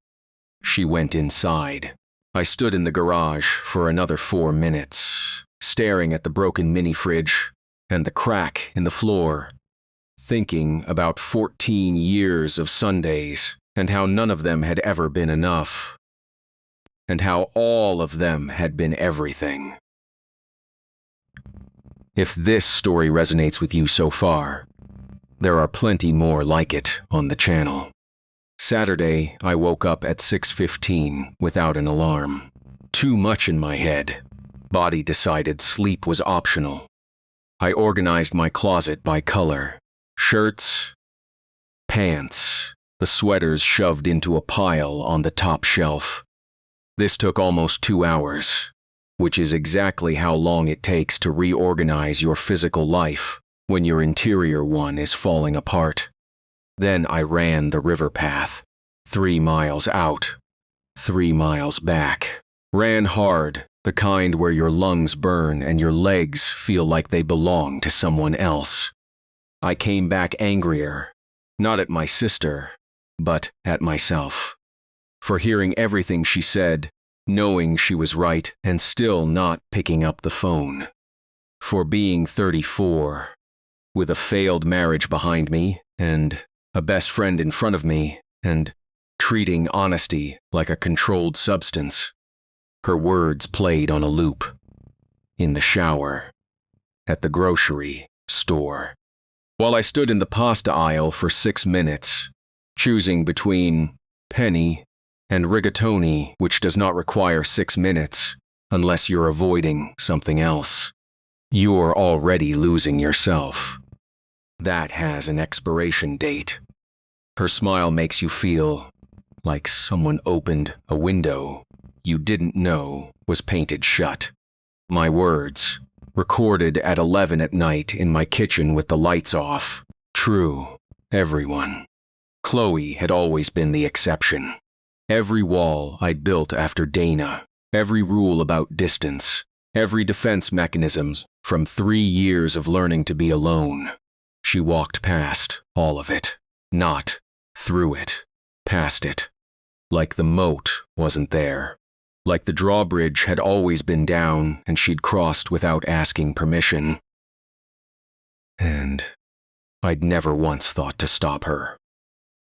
She went inside. I stood in the garage for another 4 minutes, staring at the broken mini-fridge and the crack in the floor, thinking about 14 years of Sundays and how none of them had ever been enough, and how all of them had been everything. If this story resonates with you so far, there are plenty more like it on the channel. Saturday, I woke up at 6:15 without an alarm. Too much in my head. Body decided sleep was optional. I organized my closet by color. Shirts, pants, the sweaters shoved into a pile on the top shelf. This took almost 2 hours, which is exactly how long it takes to reorganize your physical life when your interior one is falling apart. Then I ran the river path, 3 miles out, 3 miles back. Ran hard, the kind where your lungs burn and your legs feel like they belong to someone else. I came back angrier, not at my sister, but at myself, for hearing everything she said, knowing she was right and still not picking up the phone. For being 34, with a failed marriage behind me and a best friend in front of me, and treating honesty like a controlled substance. Her words played on a loop. In the shower. At the grocery store. While I stood in the pasta aisle for 6 minutes, choosing between penne and rigatoni, which does not require 6 minutes unless you're avoiding something else. You're already losing yourself. That has an expiration date. Her smile makes you feel like someone opened a window you didn't know was painted shut. My words, recorded at 11 at night in my kitchen with the lights off. True, everyone. Chloe had always been the exception. Every wall I'd built after Dana, every rule about distance, every defense mechanisms from 3 years of learning to be alone. She walked past all of it, not through it, past it. Like the moat wasn't there. Like the drawbridge had always been down and she'd crossed without asking permission. And I'd never once thought to stop her.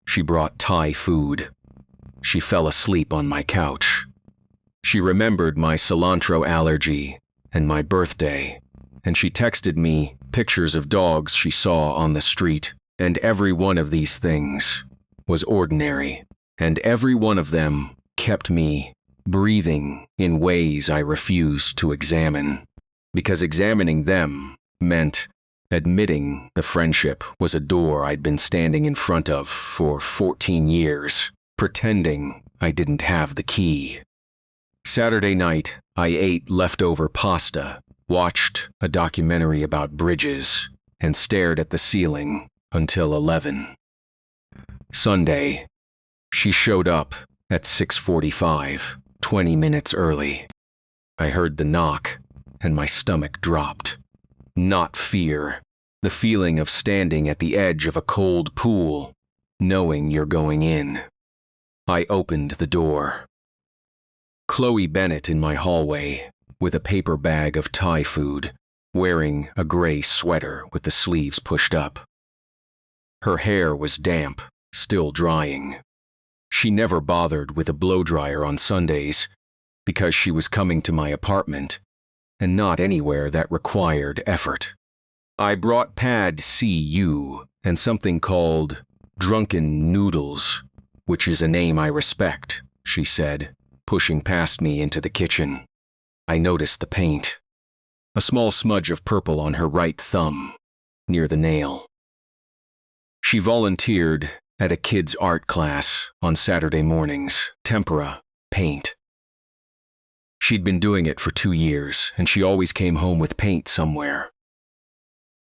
She brought Thai food. She fell asleep on my couch. She remembered my cilantro allergy and my birthday, and she texted me pictures of dogs she saw on the street, and every one of these things was ordinary, and every one of them kept me breathing in ways I refused to examine, because examining them meant admitting the friendship was a door I'd been standing in front of for 14 years, pretending I didn't have the key. Saturday night, I ate leftover pasta, watched a documentary about bridges, and stared at the ceiling until 11. Sunday, she showed up at 6:45, 20 minutes early. I heard the knock, and my stomach dropped. Not fear, the feeling of standing at the edge of a cold pool, knowing you're going in. I opened the door. Chloe Bennett in my hallway, with a paper bag of Thai food, wearing a gray sweater with the sleeves pushed up. Her hair was damp, still drying. She never bothered with a blow-dryer on Sundays because she was coming to my apartment and not anywhere that required effort. I brought pad CU and something called drunken noodles, which is a name I respect, she said, pushing past me into the kitchen. I noticed the paint. A small smudge of purple on her right thumb, near the nail. She volunteered at a kids' art class on Saturday mornings, tempera, paint. She'd been doing it for 2 years, and she always came home with paint somewhere.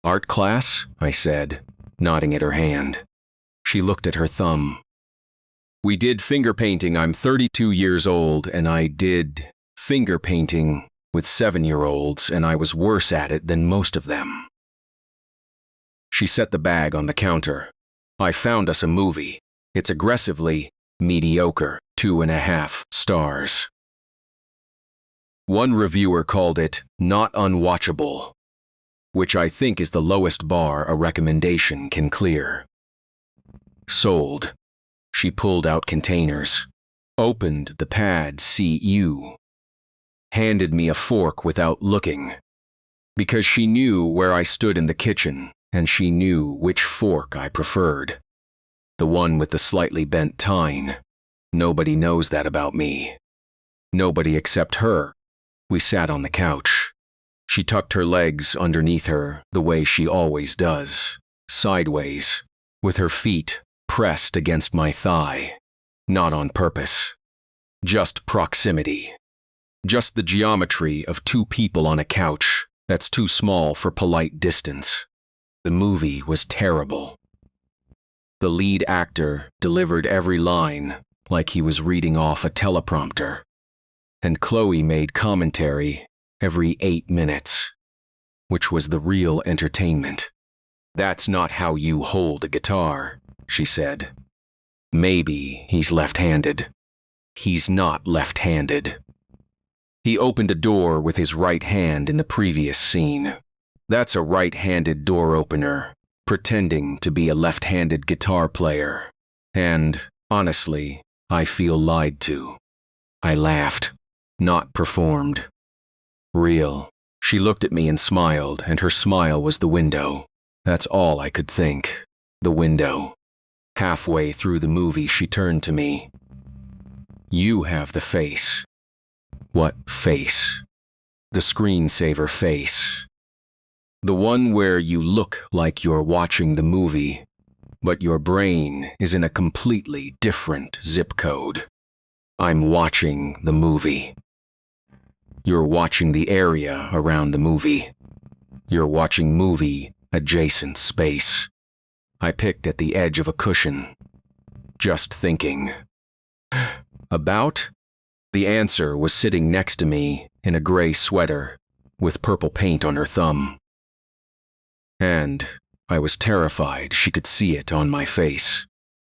Art class? I said, nodding at her hand. She looked at her thumb. We did finger painting. I'm 32 years old, and I did finger painting with 7-year-olds, and I was worse at it than most of them. She set the bag on the counter. I found us a movie. It's aggressively mediocre, 2.5 stars. One reviewer called it not unwatchable, which I think is the lowest bar a recommendation can clear. Sold. She pulled out containers, opened the pad CU, handed me a fork without looking, because she knew where I stood in the kitchen, and she knew which fork I preferred. The one with the slightly bent tine. Nobody knows that about me. Nobody except her. We sat on the couch. She tucked her legs underneath her the way she always does, sideways, with her feet pressed against my thigh. Not on purpose. Just proximity. Just the geometry of two people on a couch that's too small for polite distance. The movie was terrible. The lead actor delivered every line like he was reading off a teleprompter, and Chloe made commentary every 8 minutes, which was the real entertainment. "That's not how you hold a guitar," she said. "Maybe he's left-handed." He's not left-handed. He opened a door with his right hand in the previous scene. That's a right-handed door opener, pretending to be a left-handed guitar player. And, honestly, I feel lied to. I laughed, not performed. Real. She looked at me and smiled, and her smile was the window. That's all I could think. The window. Halfway through the movie, she turned to me. "You have the face." "What face?" "The screensaver face. The one where you look like you're watching the movie, but your brain is in a completely different zip code. I'm watching the movie. You're watching the area around the movie. You're watching movie adjacent space." I picked at the edge of a cushion, just thinking. About? The answer was sitting next to me in a gray sweater with purple paint on her thumb. And I was terrified she could see it on my face.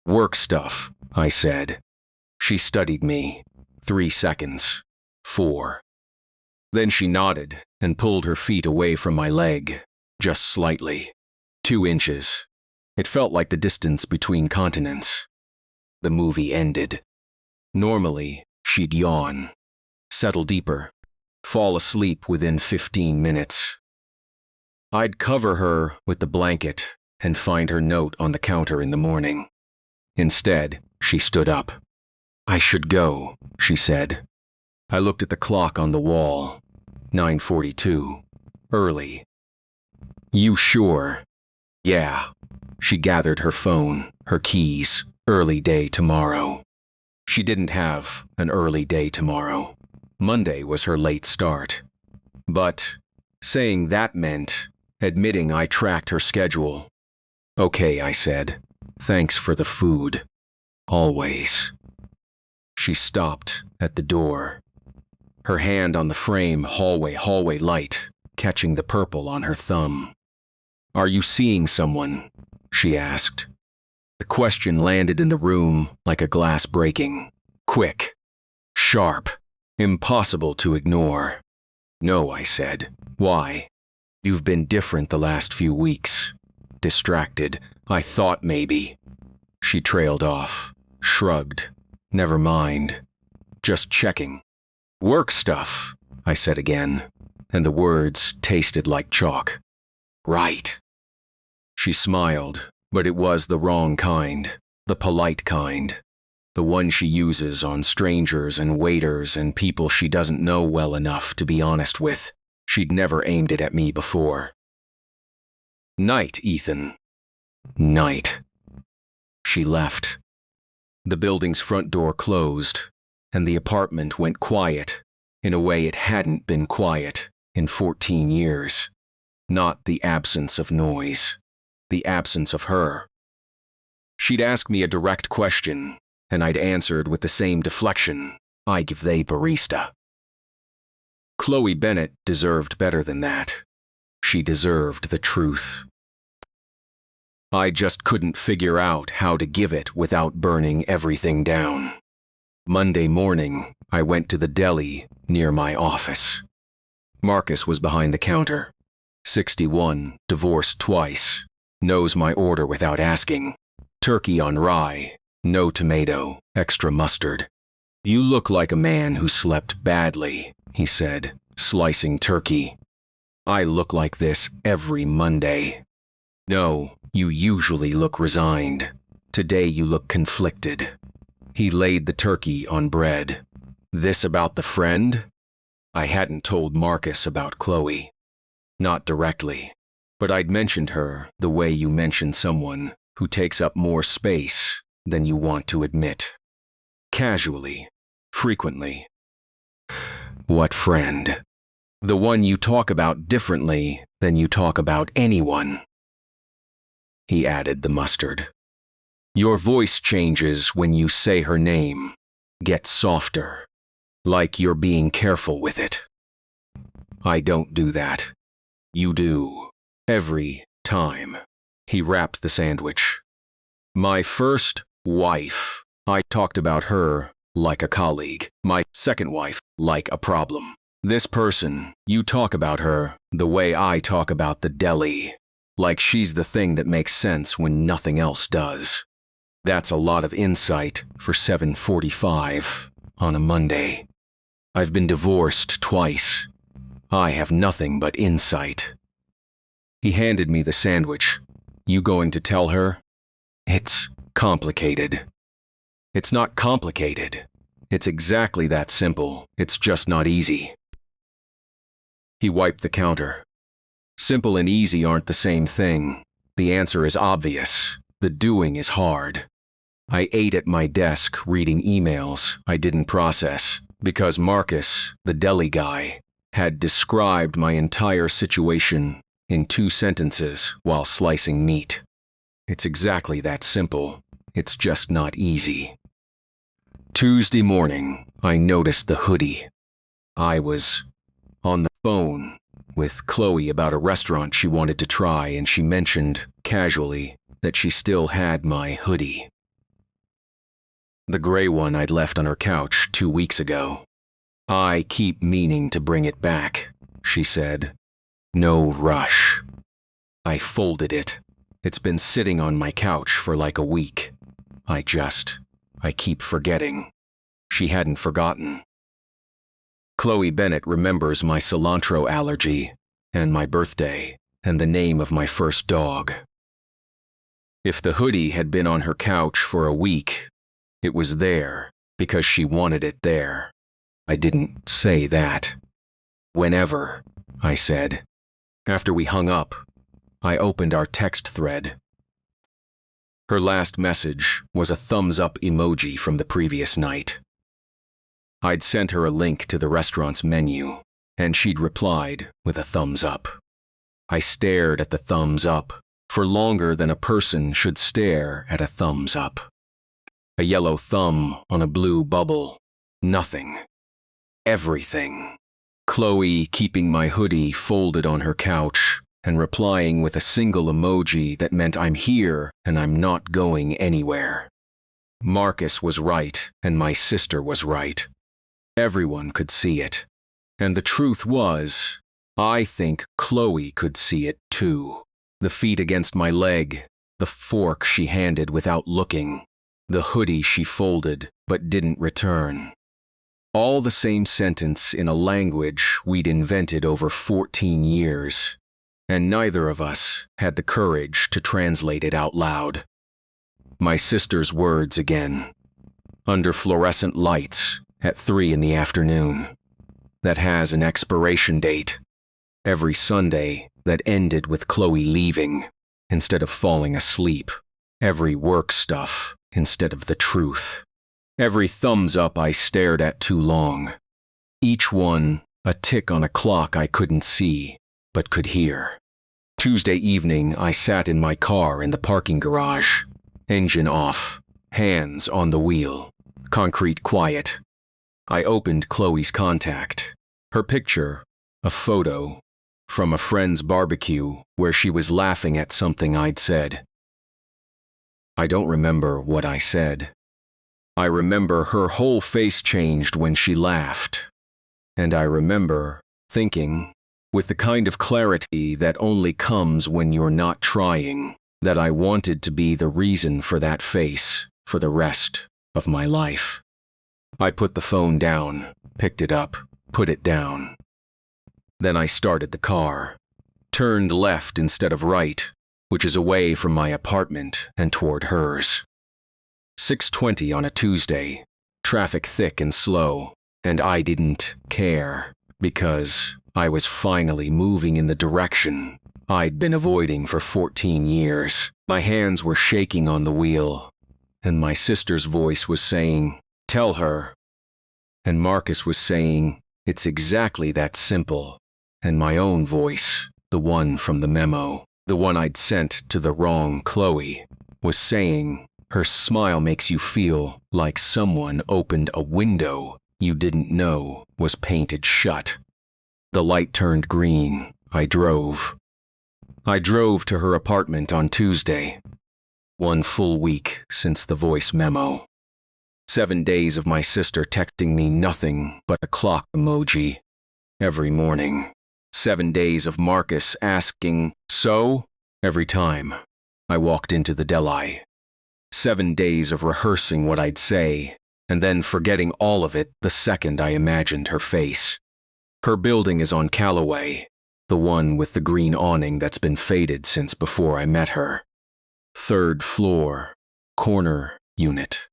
"Work stuff," I said. She studied me. 3 seconds. 4. Then she nodded and pulled her feet away from my leg, just slightly. 2 inches. It felt like the distance between continents. The movie ended. Normally, she'd yawn, settle deeper, fall asleep within 15 minutes. I'd cover her with the blanket and find her note on the counter in the morning. Instead, she stood up. "I should go," she said. I looked at the clock on the wall. 9:42. Early. "You sure?" "Yeah." She gathered her phone, her keys. "Early day tomorrow." She didn't have an early day tomorrow. Monday was her late start. But saying that meant admitting I tracked her schedule. "Okay," I said. "Thanks for the food. Always." She stopped at the door, her hand on the frame hallway light, catching the purple on her thumb. "Are you seeing someone?" she asked. The question landed in the room like a glass breaking. Quick. Sharp. Impossible to ignore. "No," I said. "Why?" "You've been different the last few weeks." Distracted. "I thought maybe." She trailed off, shrugged. "Never mind. Just checking." "Work stuff," I said again, and the words tasted like chalk. "Right." She smiled, but it was the wrong kind, the polite kind, the one she uses on strangers and waiters and people she doesn't know well enough to be honest with. She'd never aimed it at me before. "Night, Ethan." "Night." She left. The building's front door closed, and the apartment went quiet in a way it hadn't been quiet in 14 years. Not the absence of noise, the absence of her. She'd ask me a direct question, and I'd answered with the same deflection. I give they barista. Chloe Bennett deserved better than that. She deserved the truth. I just couldn't figure out how to give it without burning everything down. Monday morning, I went to the deli near my office. Marcus was behind the counter. 61, divorced twice, knows my order without asking. Turkey on rye, no tomato, extra mustard. You look like a man who slept badly, he said, slicing turkey. I look like this every Monday. No, you usually look resigned. Today you look conflicted. He laid the turkey on bread. This about the friend? I hadn't told Marcus about Chloe. Not directly, but I'd mentioned her the way you mention someone who takes up more space than you want to admit. Casually, frequently. What friend? The one you talk about differently than you talk about anyone. He added the mustard. Your voice changes when you say her name, gets softer, like you're being careful with it. I don't do that. You do. Every time. He wrapped the sandwich. My first wife. I talked about her like a colleague. My second wife, like a problem. This person, you talk about her the way I talk about the deli. Like she's the thing that makes sense when nothing else does. That's a lot of insight for 7:45 on a Monday. I've been divorced twice. I have nothing but insight. He handed me the sandwich. You going to tell her? It's complicated. It's not complicated. It's exactly that simple. It's just not easy. He wiped the counter. Simple and easy aren't the same thing. The answer is obvious. The doing is hard. I ate at my desk reading emails I didn't process because Marcus, the deli guy, had described my entire situation in 2 sentences while slicing meat. It's exactly that simple. It's just not easy. Tuesday morning, I noticed the hoodie. I was on the phone with Chloe about a restaurant she wanted to try, and she mentioned, casually, that she still had my hoodie. The gray one I'd left on her couch 2 weeks ago. I keep meaning to bring it back, she said. No rush. I folded it. It's been sitting on my couch for like a week. I keep forgetting. She hadn't forgotten. Chloe Bennett remembers my cilantro allergy, and my birthday, and the name of my first dog. If the hoodie had been on her couch for a week, it was there because she wanted it there. I didn't say that. Whenever, I said. After we hung up, I opened our text thread. Her last message was a thumbs-up emoji from the previous night. I'd sent her a link to the restaurant's menu, and she'd replied with a thumbs up. I stared at the thumbs up for longer than a person should stare at a thumbs up. A yellow thumb on a blue bubble. Nothing. Everything. Chloe keeping my hoodie folded on her couch and replying with a single emoji that meant I'm here and I'm not going anywhere. Marcus was right and my sister was right. Everyone could see it. And the truth was, I think Chloe could see it too. The feet against my leg, the fork she handed without looking, the hoodie she folded but didn't return. All the same sentence in a language we'd invented over 14 years, and neither of us had the courage to translate it out loud. My sister's words again, under fluorescent lights at 3 in the afternoon, that has an expiration date. Every Sunday that ended with Chloe leaving instead of falling asleep. Every work stuff instead of the truth. Every thumbs up I stared at too long. Each one a tick on a clock I couldn't see, but could hear. Tuesday evening, I sat in my car in the parking garage, engine off, hands on the wheel, concrete quiet. I opened Chloe's contact. Her picture, a photo, from a friend's barbecue where she was laughing at something I'd said. I don't remember what I said. I remember her whole face changed when she laughed. And I remember thinking, with the kind of clarity that only comes when you're not trying, that I wanted to be the reason for that face for the rest of my life. I put the phone down, picked it up, put it down. Then I started the car, turned left instead of right, which is away from my apartment and toward hers. 6:20 on a Tuesday, traffic thick and slow, and I didn't care because I was finally moving in the direction I'd been avoiding for 14 years. My hands were shaking on the wheel, and my sister's voice was saying, "Tell her." And Marcus was saying, "It's exactly that simple." And my own voice, the one from the memo, the one I'd sent to the wrong Chloe, was saying, "Her smile makes you feel like someone opened a window you didn't know was painted shut." The light turned green. I drove. I drove to her apartment on Tuesday. 1 full week since the voice memo. 7 days of my sister texting me nothing but a clock emoji every morning. 7 days of Marcus asking, "So?" every time I walked into the deli. 7 days of rehearsing what I'd say, and then forgetting all of it the second I imagined her face. Her building is on Callaway, the one with the green awning that's been faded since before I met her. 3rd floor, corner unit.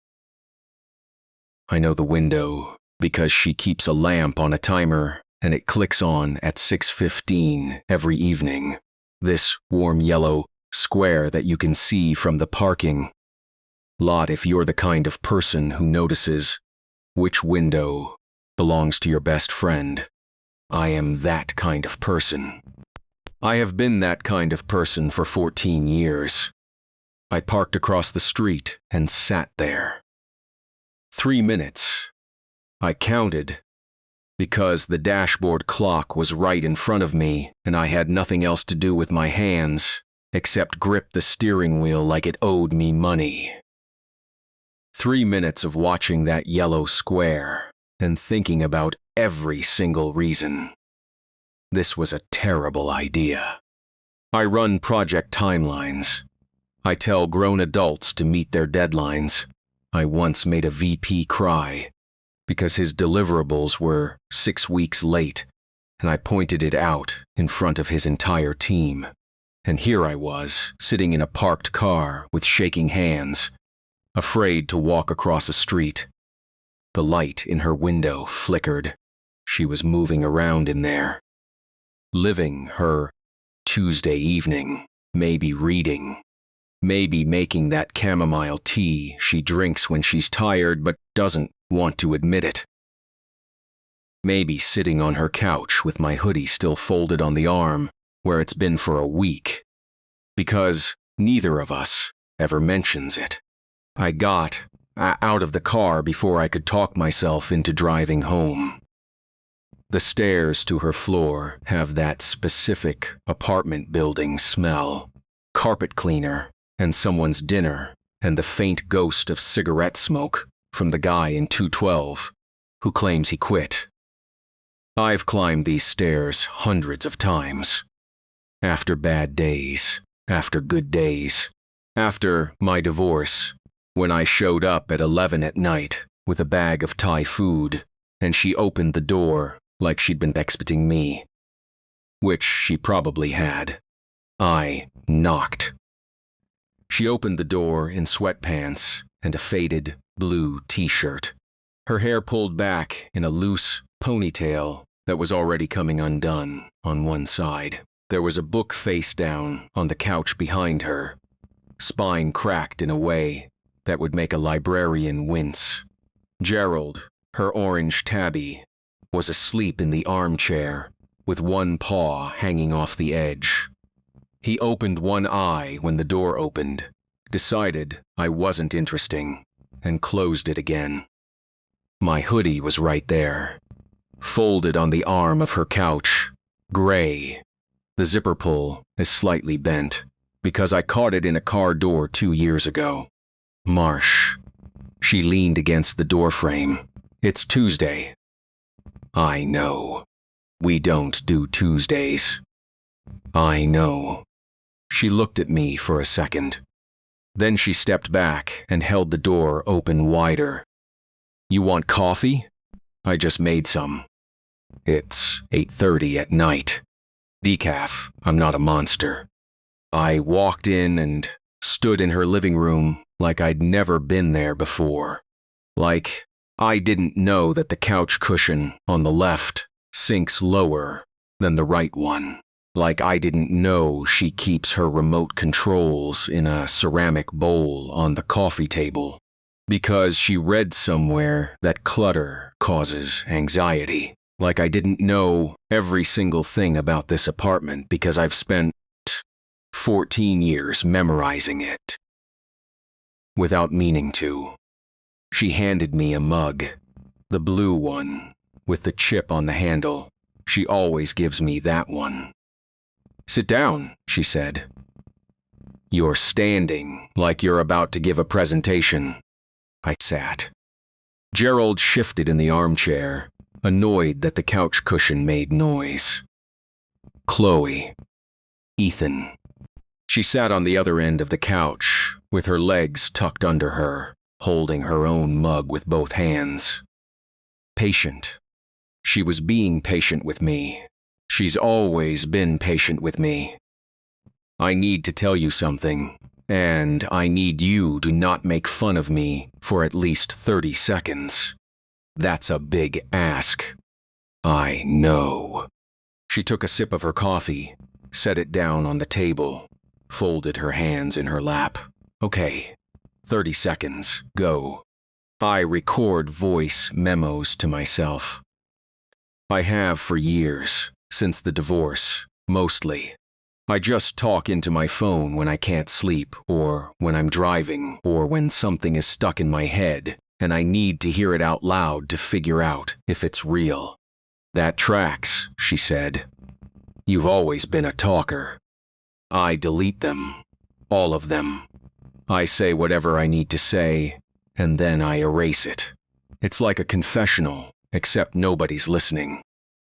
I know the window because she keeps a lamp on a timer and it clicks on at 6:15 every evening. This warm yellow square that you can see from the parking lot if you're the kind of person who notices which window belongs to your best friend. I am that kind of person. I have been that kind of person for 14 years. I parked across the street and sat there. 3 minutes. I counted, because the dashboard clock was right in front of me and I had nothing else to do with my hands except grip the steering wheel like it owed me money. 3 minutes of watching that yellow square and thinking about every single reason. This was a terrible idea. I run project timelines. I tell grown adults to meet their deadlines. I once made a VP cry because his deliverables were 6 weeks late, and I pointed it out in front of his entire team. And here I was, sitting in a parked car with shaking hands, afraid to walk across a street. The light in her window flickered. She was moving around in there, living her Tuesday evening, maybe reading, maybe making that chamomile tea she drinks when she's tired but doesn't want to admit it. Maybe sitting on her couch with my hoodie still folded on the arm where it's been for a week, because neither of us ever mentions it. I got out of the car before I could talk myself into driving home. The stairs to her floor have that specific apartment building smell, carpet cleaner and someone's dinner and the faint ghost of cigarette smoke from the guy in 212 who claims he quit. I've climbed these stairs hundreds of times. After bad days, after good days, after my divorce, when I showed up at 11 at night with a bag of Thai food and she opened the door like she'd been expecting me, which she probably had. I knocked. She opened the door in sweatpants and a faded blue t-shirt, her hair pulled back in a loose ponytail that was already coming undone on one side. There was a book face down on the couch behind her, spine cracked in a way that would make a librarian wince. Gerald, her orange tabby, was asleep in the armchair with one paw hanging off the edge. He opened one eye when the door opened, decided I wasn't interesting, and closed it again. My hoodie was right there, folded on the arm of her couch, gray. The zipper pull is slightly bent, because I caught it in a car door 2 years ago. Marsh. She leaned against the doorframe. It's Tuesday. I know. We don't do Tuesdays. I know. She looked at me for a second. Then she stepped back and held the door open wider. You want coffee? I just made some. It's 8:30 at night. Decaf, I'm not a monster. I walked in and stood in her living room like I'd never been there before. Like I didn't know that the couch cushion on the left sinks lower than the right one. Like I didn't know she keeps her remote controls in a ceramic bowl on the coffee table. Because she read somewhere that clutter causes anxiety. Like I didn't know every single thing about this apartment because I've spent 14 years memorizing it. Without meaning to. She handed me a mug, the blue one, with the chip on the handle. She always gives me that one. Sit down, she said. You're standing like you're about to give a presentation. I sat. Gerald shifted in the armchair, annoyed that the couch cushion made noise. Chloe. Ethan. She sat on the other end of the couch, with her legs tucked under her, holding her own mug with both hands. Patient. She was being patient with me. She's always been patient with me. I need to tell you something, and I need you to not make fun of me for at least 30 seconds. That's a big ask. I know. She took a sip of her coffee, set it down on the table, folded her hands in her lap. Okay, 30 seconds, go. I record voice memos to myself. I have for years, since the divorce, mostly. I just talk into my phone when I can't sleep, or when I'm driving, or when something is stuck in my head, and I need to hear it out loud to figure out if it's real. That tracks, she said. You've always been a talker. I delete them, all of them. I say whatever I need to say, and then I erase it. It's like a confessional, except nobody's listening.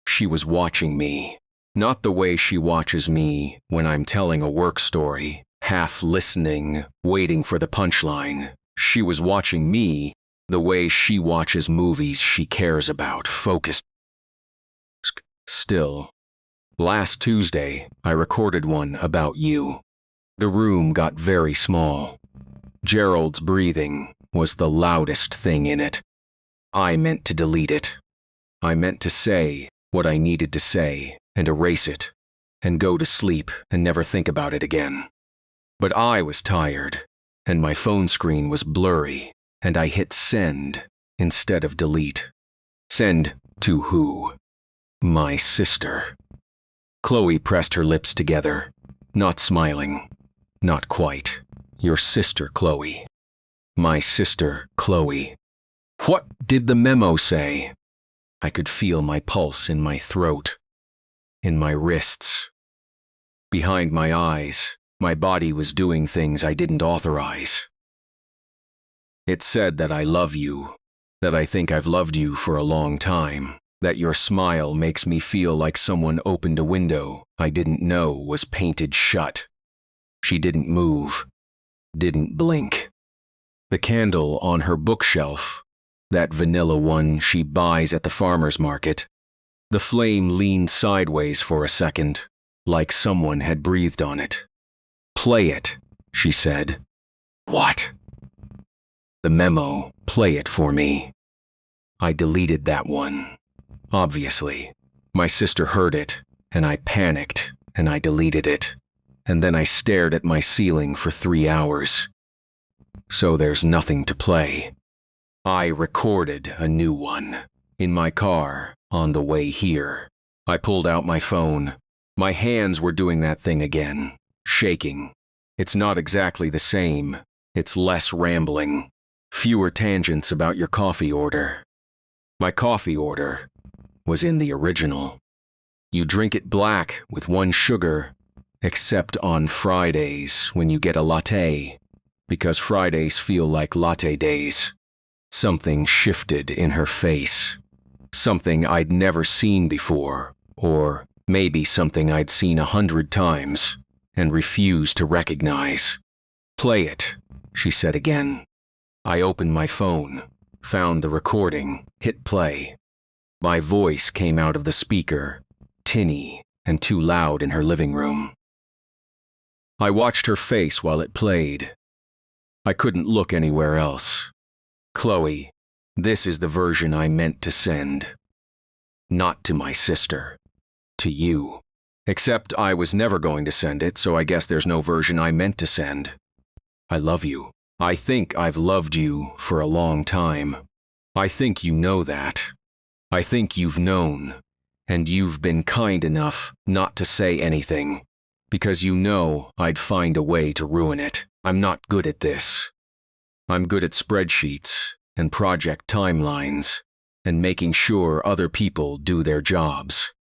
She was watching me, not the way she watches me when I'm telling a work story, half listening, waiting for the punchline. She was watching me the way she watches movies she cares about, focused. Still, last Tuesday, I recorded one about you. The room got very small. Gerald's breathing was the loudest thing in it. I meant to delete it. I meant to say what I needed to say and erase it, and go to sleep and never think about it again. But I was tired, and my phone screen was blurry, and I hit send instead of delete. Send to who? My sister. Chloe pressed her lips together, not smiling. Not quite. Your sister, Chloe. My sister, Chloe. What did the memo say? I could feel my pulse in my throat, in my wrists. Behind my eyes, my body was doing things I didn't authorize. It said that I love you, that I think I've loved you for a long time, that your smile makes me feel like someone opened a window I didn't know was painted shut. She didn't move, didn't blink. The candle on her bookshelf, that vanilla one she buys at the farmer's market, the flame leaned sideways for a second, like someone had breathed on it. Play it, she said. What? The memo, play it for me. I deleted that one. Obviously. My sister heard it, and I panicked, and I deleted it. And then I stared at my ceiling for 3 hours. So there's nothing to play. I recorded a new one. In my car, on the way here. I pulled out my phone. My hands were doing that thing again, shaking. It's not exactly the same. It's less rambling. Fewer tangents about your coffee order. My coffee order was in the original. You drink it black with 1 sugar, except on Fridays when you get a latte, because Fridays feel like latte days. Something shifted in her face. Something I'd never seen before, or maybe something I'd seen 100 times and refused to recognize. "Play it," she said again. I opened my phone, found the recording, hit play. My voice came out of the speaker, tinny and too loud in her living room. I watched her face while it played. I couldn't look anywhere else. "Chloe, this is the version I meant to send. Not to my sister. To you. Except I was never going to send it, so I guess there's no version I meant to send. I love you. I think I've loved you for a long time. I think you know that. I think you've known, and you've been kind enough not to say anything, because you know I'd find a way to ruin it. I'm not good at this. I'm good at spreadsheets and project timelines and making sure other people do their jobs.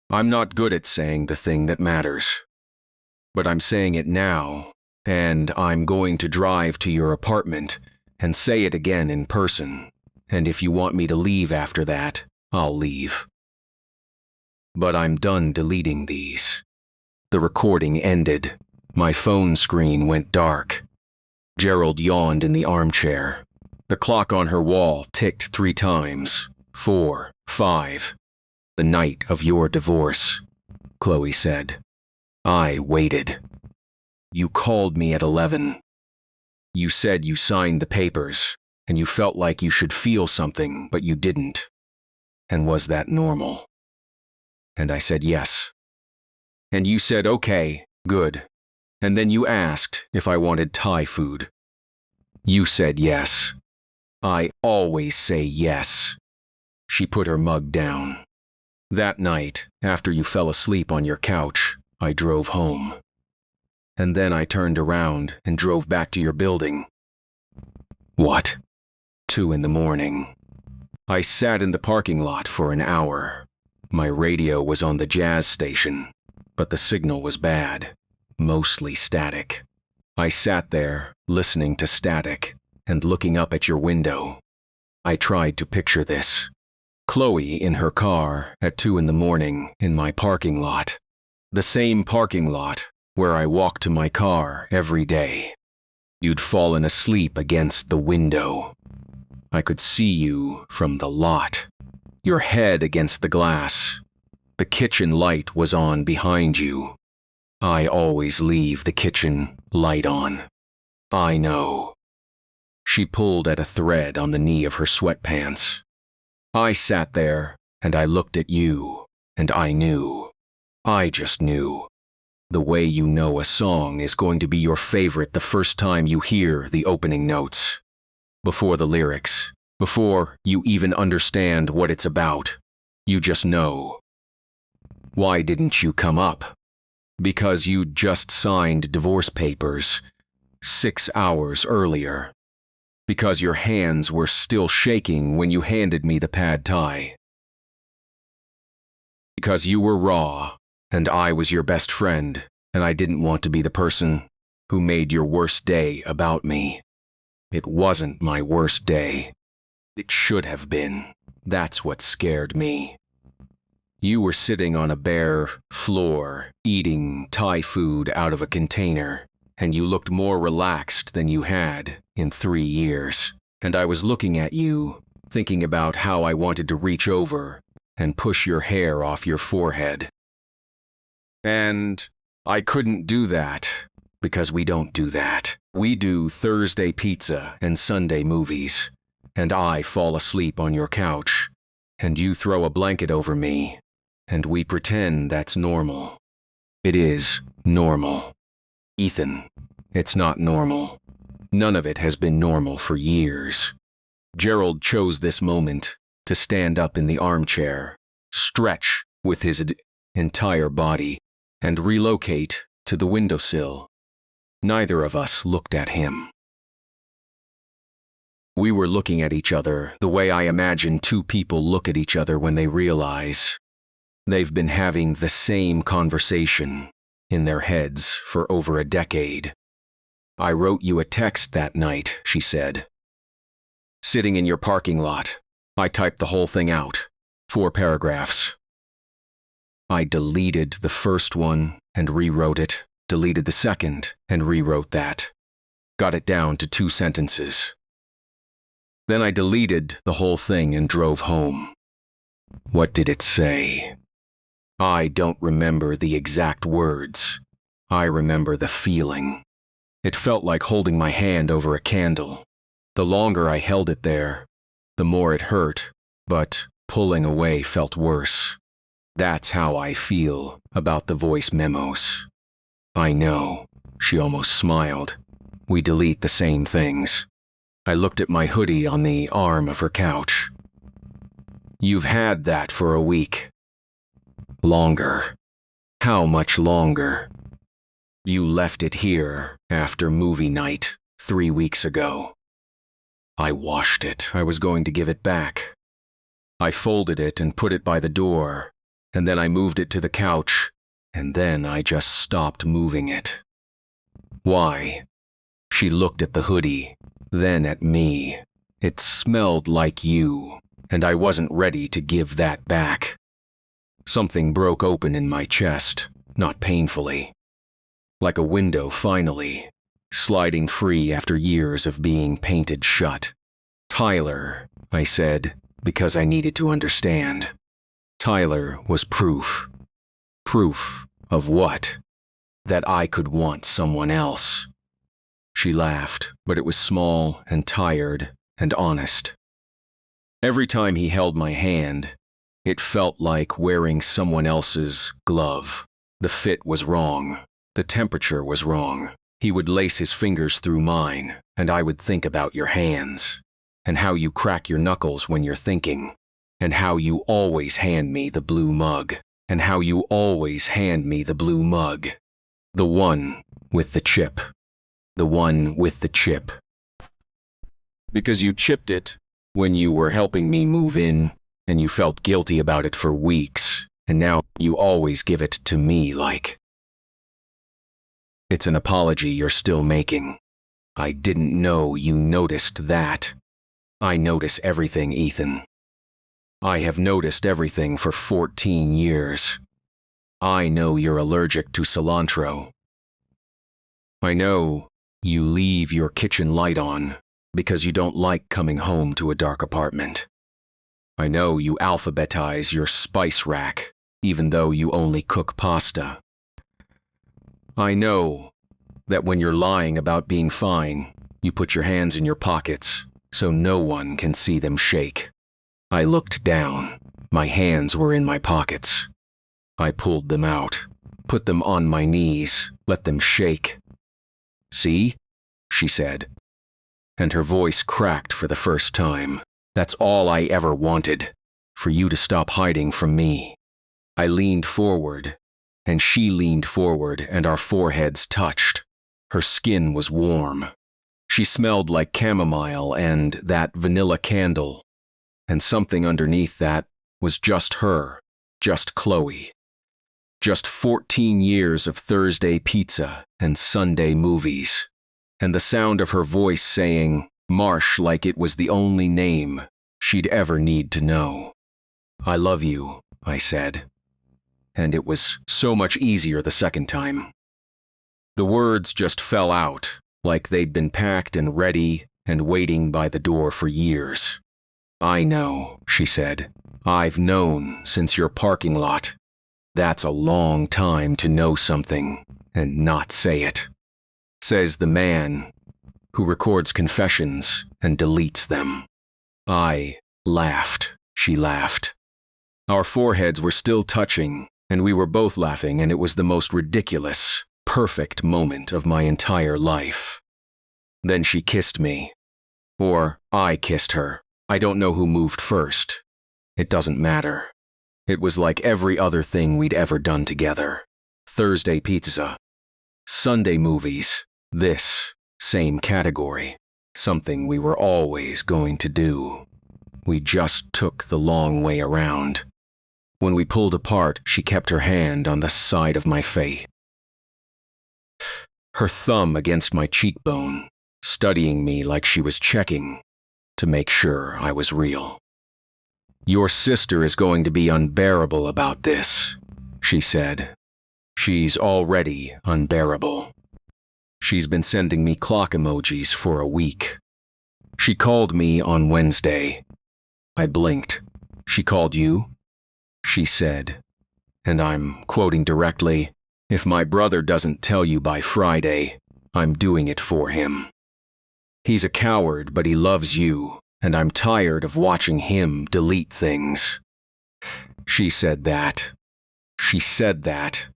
I'm not good at saying the thing that matters. But I'm saying it now, and I'm going to drive to your apartment and say it again in person, and if you want me to leave after that, I'll leave. But I'm done deleting these." The recording ended. My phone screen went dark. Gerald yawned in the armchair. The clock on her wall ticked 3 times. 4, 5. "The night of your divorce," Chloe said. I waited. "You called me at 11. You said you signed the papers, and you felt like you should feel something, but you didn't. And was that normal?" And I said yes. "And you said, okay, good. And then you asked if I wanted Thai food. You said yes. I always say yes." She put her mug down. "That night, after you fell asleep on your couch, I drove home. And then I turned around and drove back to your building." "What?" 2 in the morning. "I sat in the parking lot for an hour. My radio was on the jazz station, but the signal was bad, mostly static. I sat there, listening to static and looking up at your window. I tried to picture this. Chloe in her car at 2 in the morning in my parking lot. The same parking lot where I walk to my car every day. You'd fallen asleep against the window. I could see you from the lot. Your head against the glass. The kitchen light was on behind you. I always leave the kitchen light on. I know." She pulled at a thread on the knee of her sweatpants. "I sat there, and I looked at you, and I knew. I just knew. The way you know a song is going to be your favorite the first time you hear the opening notes. Before the lyrics, before you even understand what it's about. You just know. Why didn't you come up? Because you'd just signed divorce papers 6 hours earlier. Because your hands were still shaking when you handed me the pad thai. Because you were raw, and I was your best friend, and I didn't want to be the person who made your worst day about me. It wasn't my worst day. It should have been. That's what scared me. You were sitting on a bare floor, eating Thai food out of a container, and you looked more relaxed than you had in 3 years. And I was looking at you, thinking about how I wanted to reach over and push your hair off your forehead. And I couldn't do that, because we don't do that. We do Thursday pizza and Sunday movies, and I fall asleep on your couch, and you throw a blanket over me, and we pretend that's normal. It is normal. Ethan, it's not normal. None of it has been normal for years. Gerald chose this moment to stand up in the armchair, stretch with his entire body, and relocate to the windowsill. Neither of us looked at him. We were looking at each other the way I imagine two people look at each other when they realize they've been having the same conversation in their heads for over a decade. "I wrote you a text that night," she said. "Sitting in your parking lot. I typed the whole thing out. 4 paragraphs. I deleted the first one and rewrote it, deleted the second and rewrote that. Got it down to 2 sentences. Then I deleted the whole thing and drove home. What did it say? I don't remember the exact words. I remember the feeling. It felt like holding my hand over a candle. The longer I held it there, the more it hurt, but pulling away felt worse. That's how I feel about the voice memos. I know," she almost smiled. "We delete the same things." I looked at my hoodie on the arm of her couch. "You've had that for a week." "Longer. How much longer?" "You left it here after movie night 3 weeks ago." I washed it. I was going to give it back. I folded it and put it by the door, and then I moved it to the couch, and then I just stopped moving it. "Why?" She looked at the hoodie, then at me. It smelled like you, and I wasn't ready to give that back. Something broke open in my chest, not painfully. Like a window finally, sliding free after years of being painted shut. "Tyler," I said, because I needed to understand. Tyler was proof. Proof of what? That I could want someone else. She laughed, but it was small and tired and honest. Every time he held my hand, it felt like wearing someone else's glove. The fit was wrong. The temperature was wrong. He would lace his fingers through mine, and I would think about your hands, and how you crack your knuckles when you're thinking, and how you always hand me the blue mug, and how you always hand me the blue mug. The one with the chip. The one with the chip. Because you chipped it when you were helping me move in, and you felt guilty about it for weeks, and now you always give it to me like. It's an apology you're still making. I didn't know you noticed that. I notice everything, Ethan. I have noticed everything for 14 years. I know you're allergic to cilantro. I know you leave your kitchen light on because you don't like coming home to a dark apartment. I know you alphabetize your spice rack even though you only cook pasta. I know that when you're lying about being fine, you put your hands in your pockets so no one can see them shake. I looked down. My hands were in my pockets. I pulled them out, put them on my knees, let them shake. "See?" she said, and her voice cracked for the first time. "That's all I ever wanted, for you to stop hiding from me." I leaned forward, and she leaned forward, and our foreheads touched. Her skin was warm. She smelled like chamomile and that vanilla candle, and something underneath that was just her, just Chloe. Just 14 years of Thursday pizza and Sunday movies, and the sound of her voice saying Marsh like it was the only name she'd ever need to know. "I love you," I said, and it was so much easier the second time. The words just fell out, like they'd been packed and ready and waiting by the door for years. "I know," she said. "I've known since your parking lot. That's a long time to know something and not say it," says the man who records confessions and deletes them. I laughed. She laughed. Our foreheads were still touching, and we were both laughing, and it was the most ridiculous, perfect moment of my entire life. Then she kissed me. Or I kissed her. I don't know who moved first. It doesn't matter. It was like every other thing we'd ever done together. Thursday pizza. Sunday movies. This. Same category. something we were always going to do. We just took the long way around. When we pulled apart, she kept her hand on the side of my face, her thumb against my cheekbone, studying me like she was checking to make sure I was real. "Your sister is going to be unbearable about this," she said. "She's already unbearable. She's been sending me clock emojis for a week. She called me on Wednesday." I blinked. "She called you?" She said, and I'm quoting directly, "If my brother doesn't tell you by Friday, I'm doing it for him. He's a coward, but he loves you, and I'm tired of watching him delete things." She said that. She said that.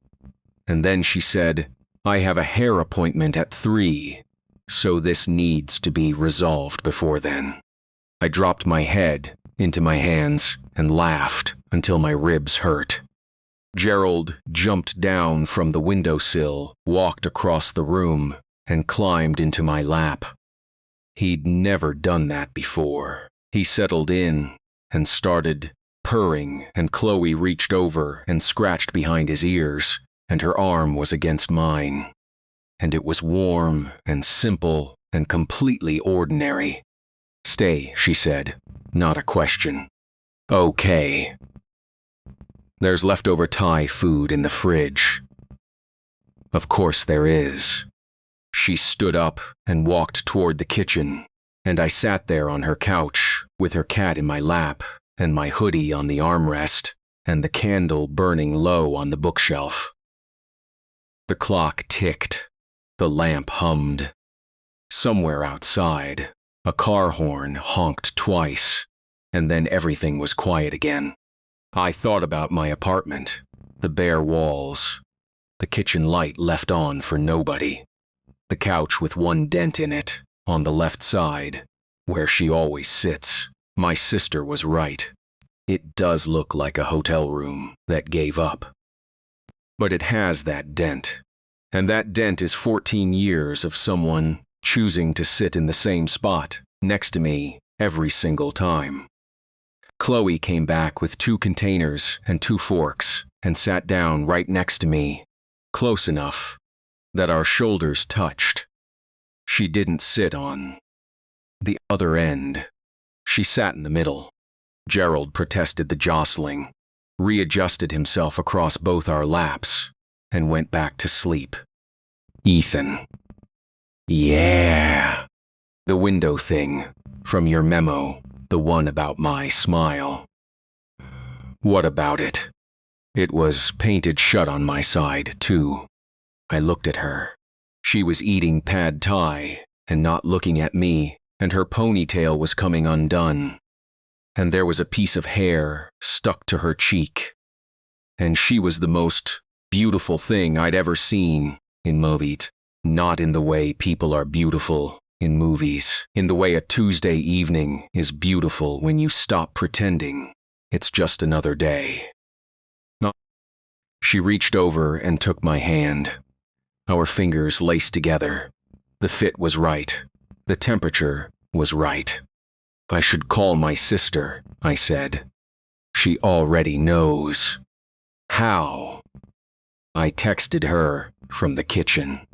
And then she said, "I have a hair appointment at 3, so this needs to be resolved before then." I dropped my head into my hands and laughed until my ribs hurt. Gerald jumped down from the windowsill, walked across the room, and climbed into my lap. He'd never done that before. He settled in and started purring, and Chloe reached over and scratched behind his ears, and her arm was against mine. And it was warm and simple and completely ordinary. "Stay," she said, not a question. "Okay." "There's leftover Thai food in the fridge." "Of course there is." She stood up and walked toward the kitchen, and I sat there on her couch with her cat in my lap and my hoodie on the armrest and the candle burning low on the bookshelf. The clock ticked. The lamp hummed. Somewhere outside, a car horn honked twice, and then everything was quiet again. I thought about my apartment, the bare walls, the kitchen light left on for nobody, the couch with one dent in it, on the left side, where she always sits. My sister was right. It does look like a hotel room that gave up. But it has that dent, and that dent is 14 years of someone choosing to sit in the same spot next to me every single time. Chloe came back with 2 containers and 2 forks and sat down right next to me, close enough that our shoulders touched. She didn't sit on the other end. She sat in the middle. Gerald protested the jostling, readjusted himself across both our laps, and went back to sleep. "Ethan." "Yeah." "The window thing, from your memo, the one about my smile." "What about it?" It was painted shut on my side, too. I looked at her. She was eating pad thai and not looking at me, and her ponytail was coming undone. And there was a piece of hair stuck to her cheek. And she was the most beautiful thing I'd ever seen in movies. Not in the way people are beautiful in movies, in the way a Tuesday evening is beautiful when you stop pretending it's just another day. No. She reached over and took my hand. Our fingers laced together. The fit was right. The temperature was right. "I should call my sister," I said. "She already knows." "How?" I texted her from the kitchen.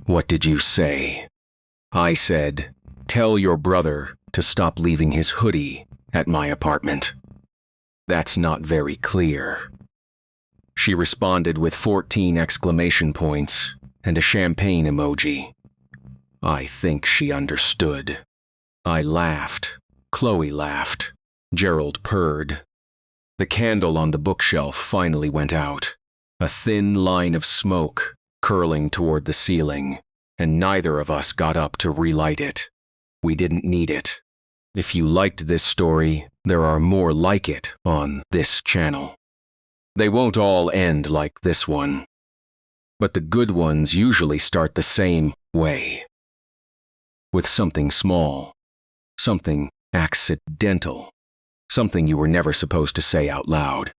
"What did you say?" I said, "Tell your brother to stop leaving his hoodie at my apartment." "That's not very clear." She responded with 14 exclamation points and a champagne emoji. I think she understood. I laughed. Chloe laughed. Gerald purred. The candle on the bookshelf finally went out, a thin line of smoke curling toward the ceiling, and neither of us got up to relight it. We didn't need it. If you liked this story, there are more like it on this channel. They won't all end like this one, but the good ones usually start the same way. With something small, something accidental, something you were never supposed to say out loud.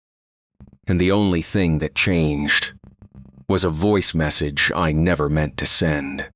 And the only thing that changed was a voice message I never meant to send.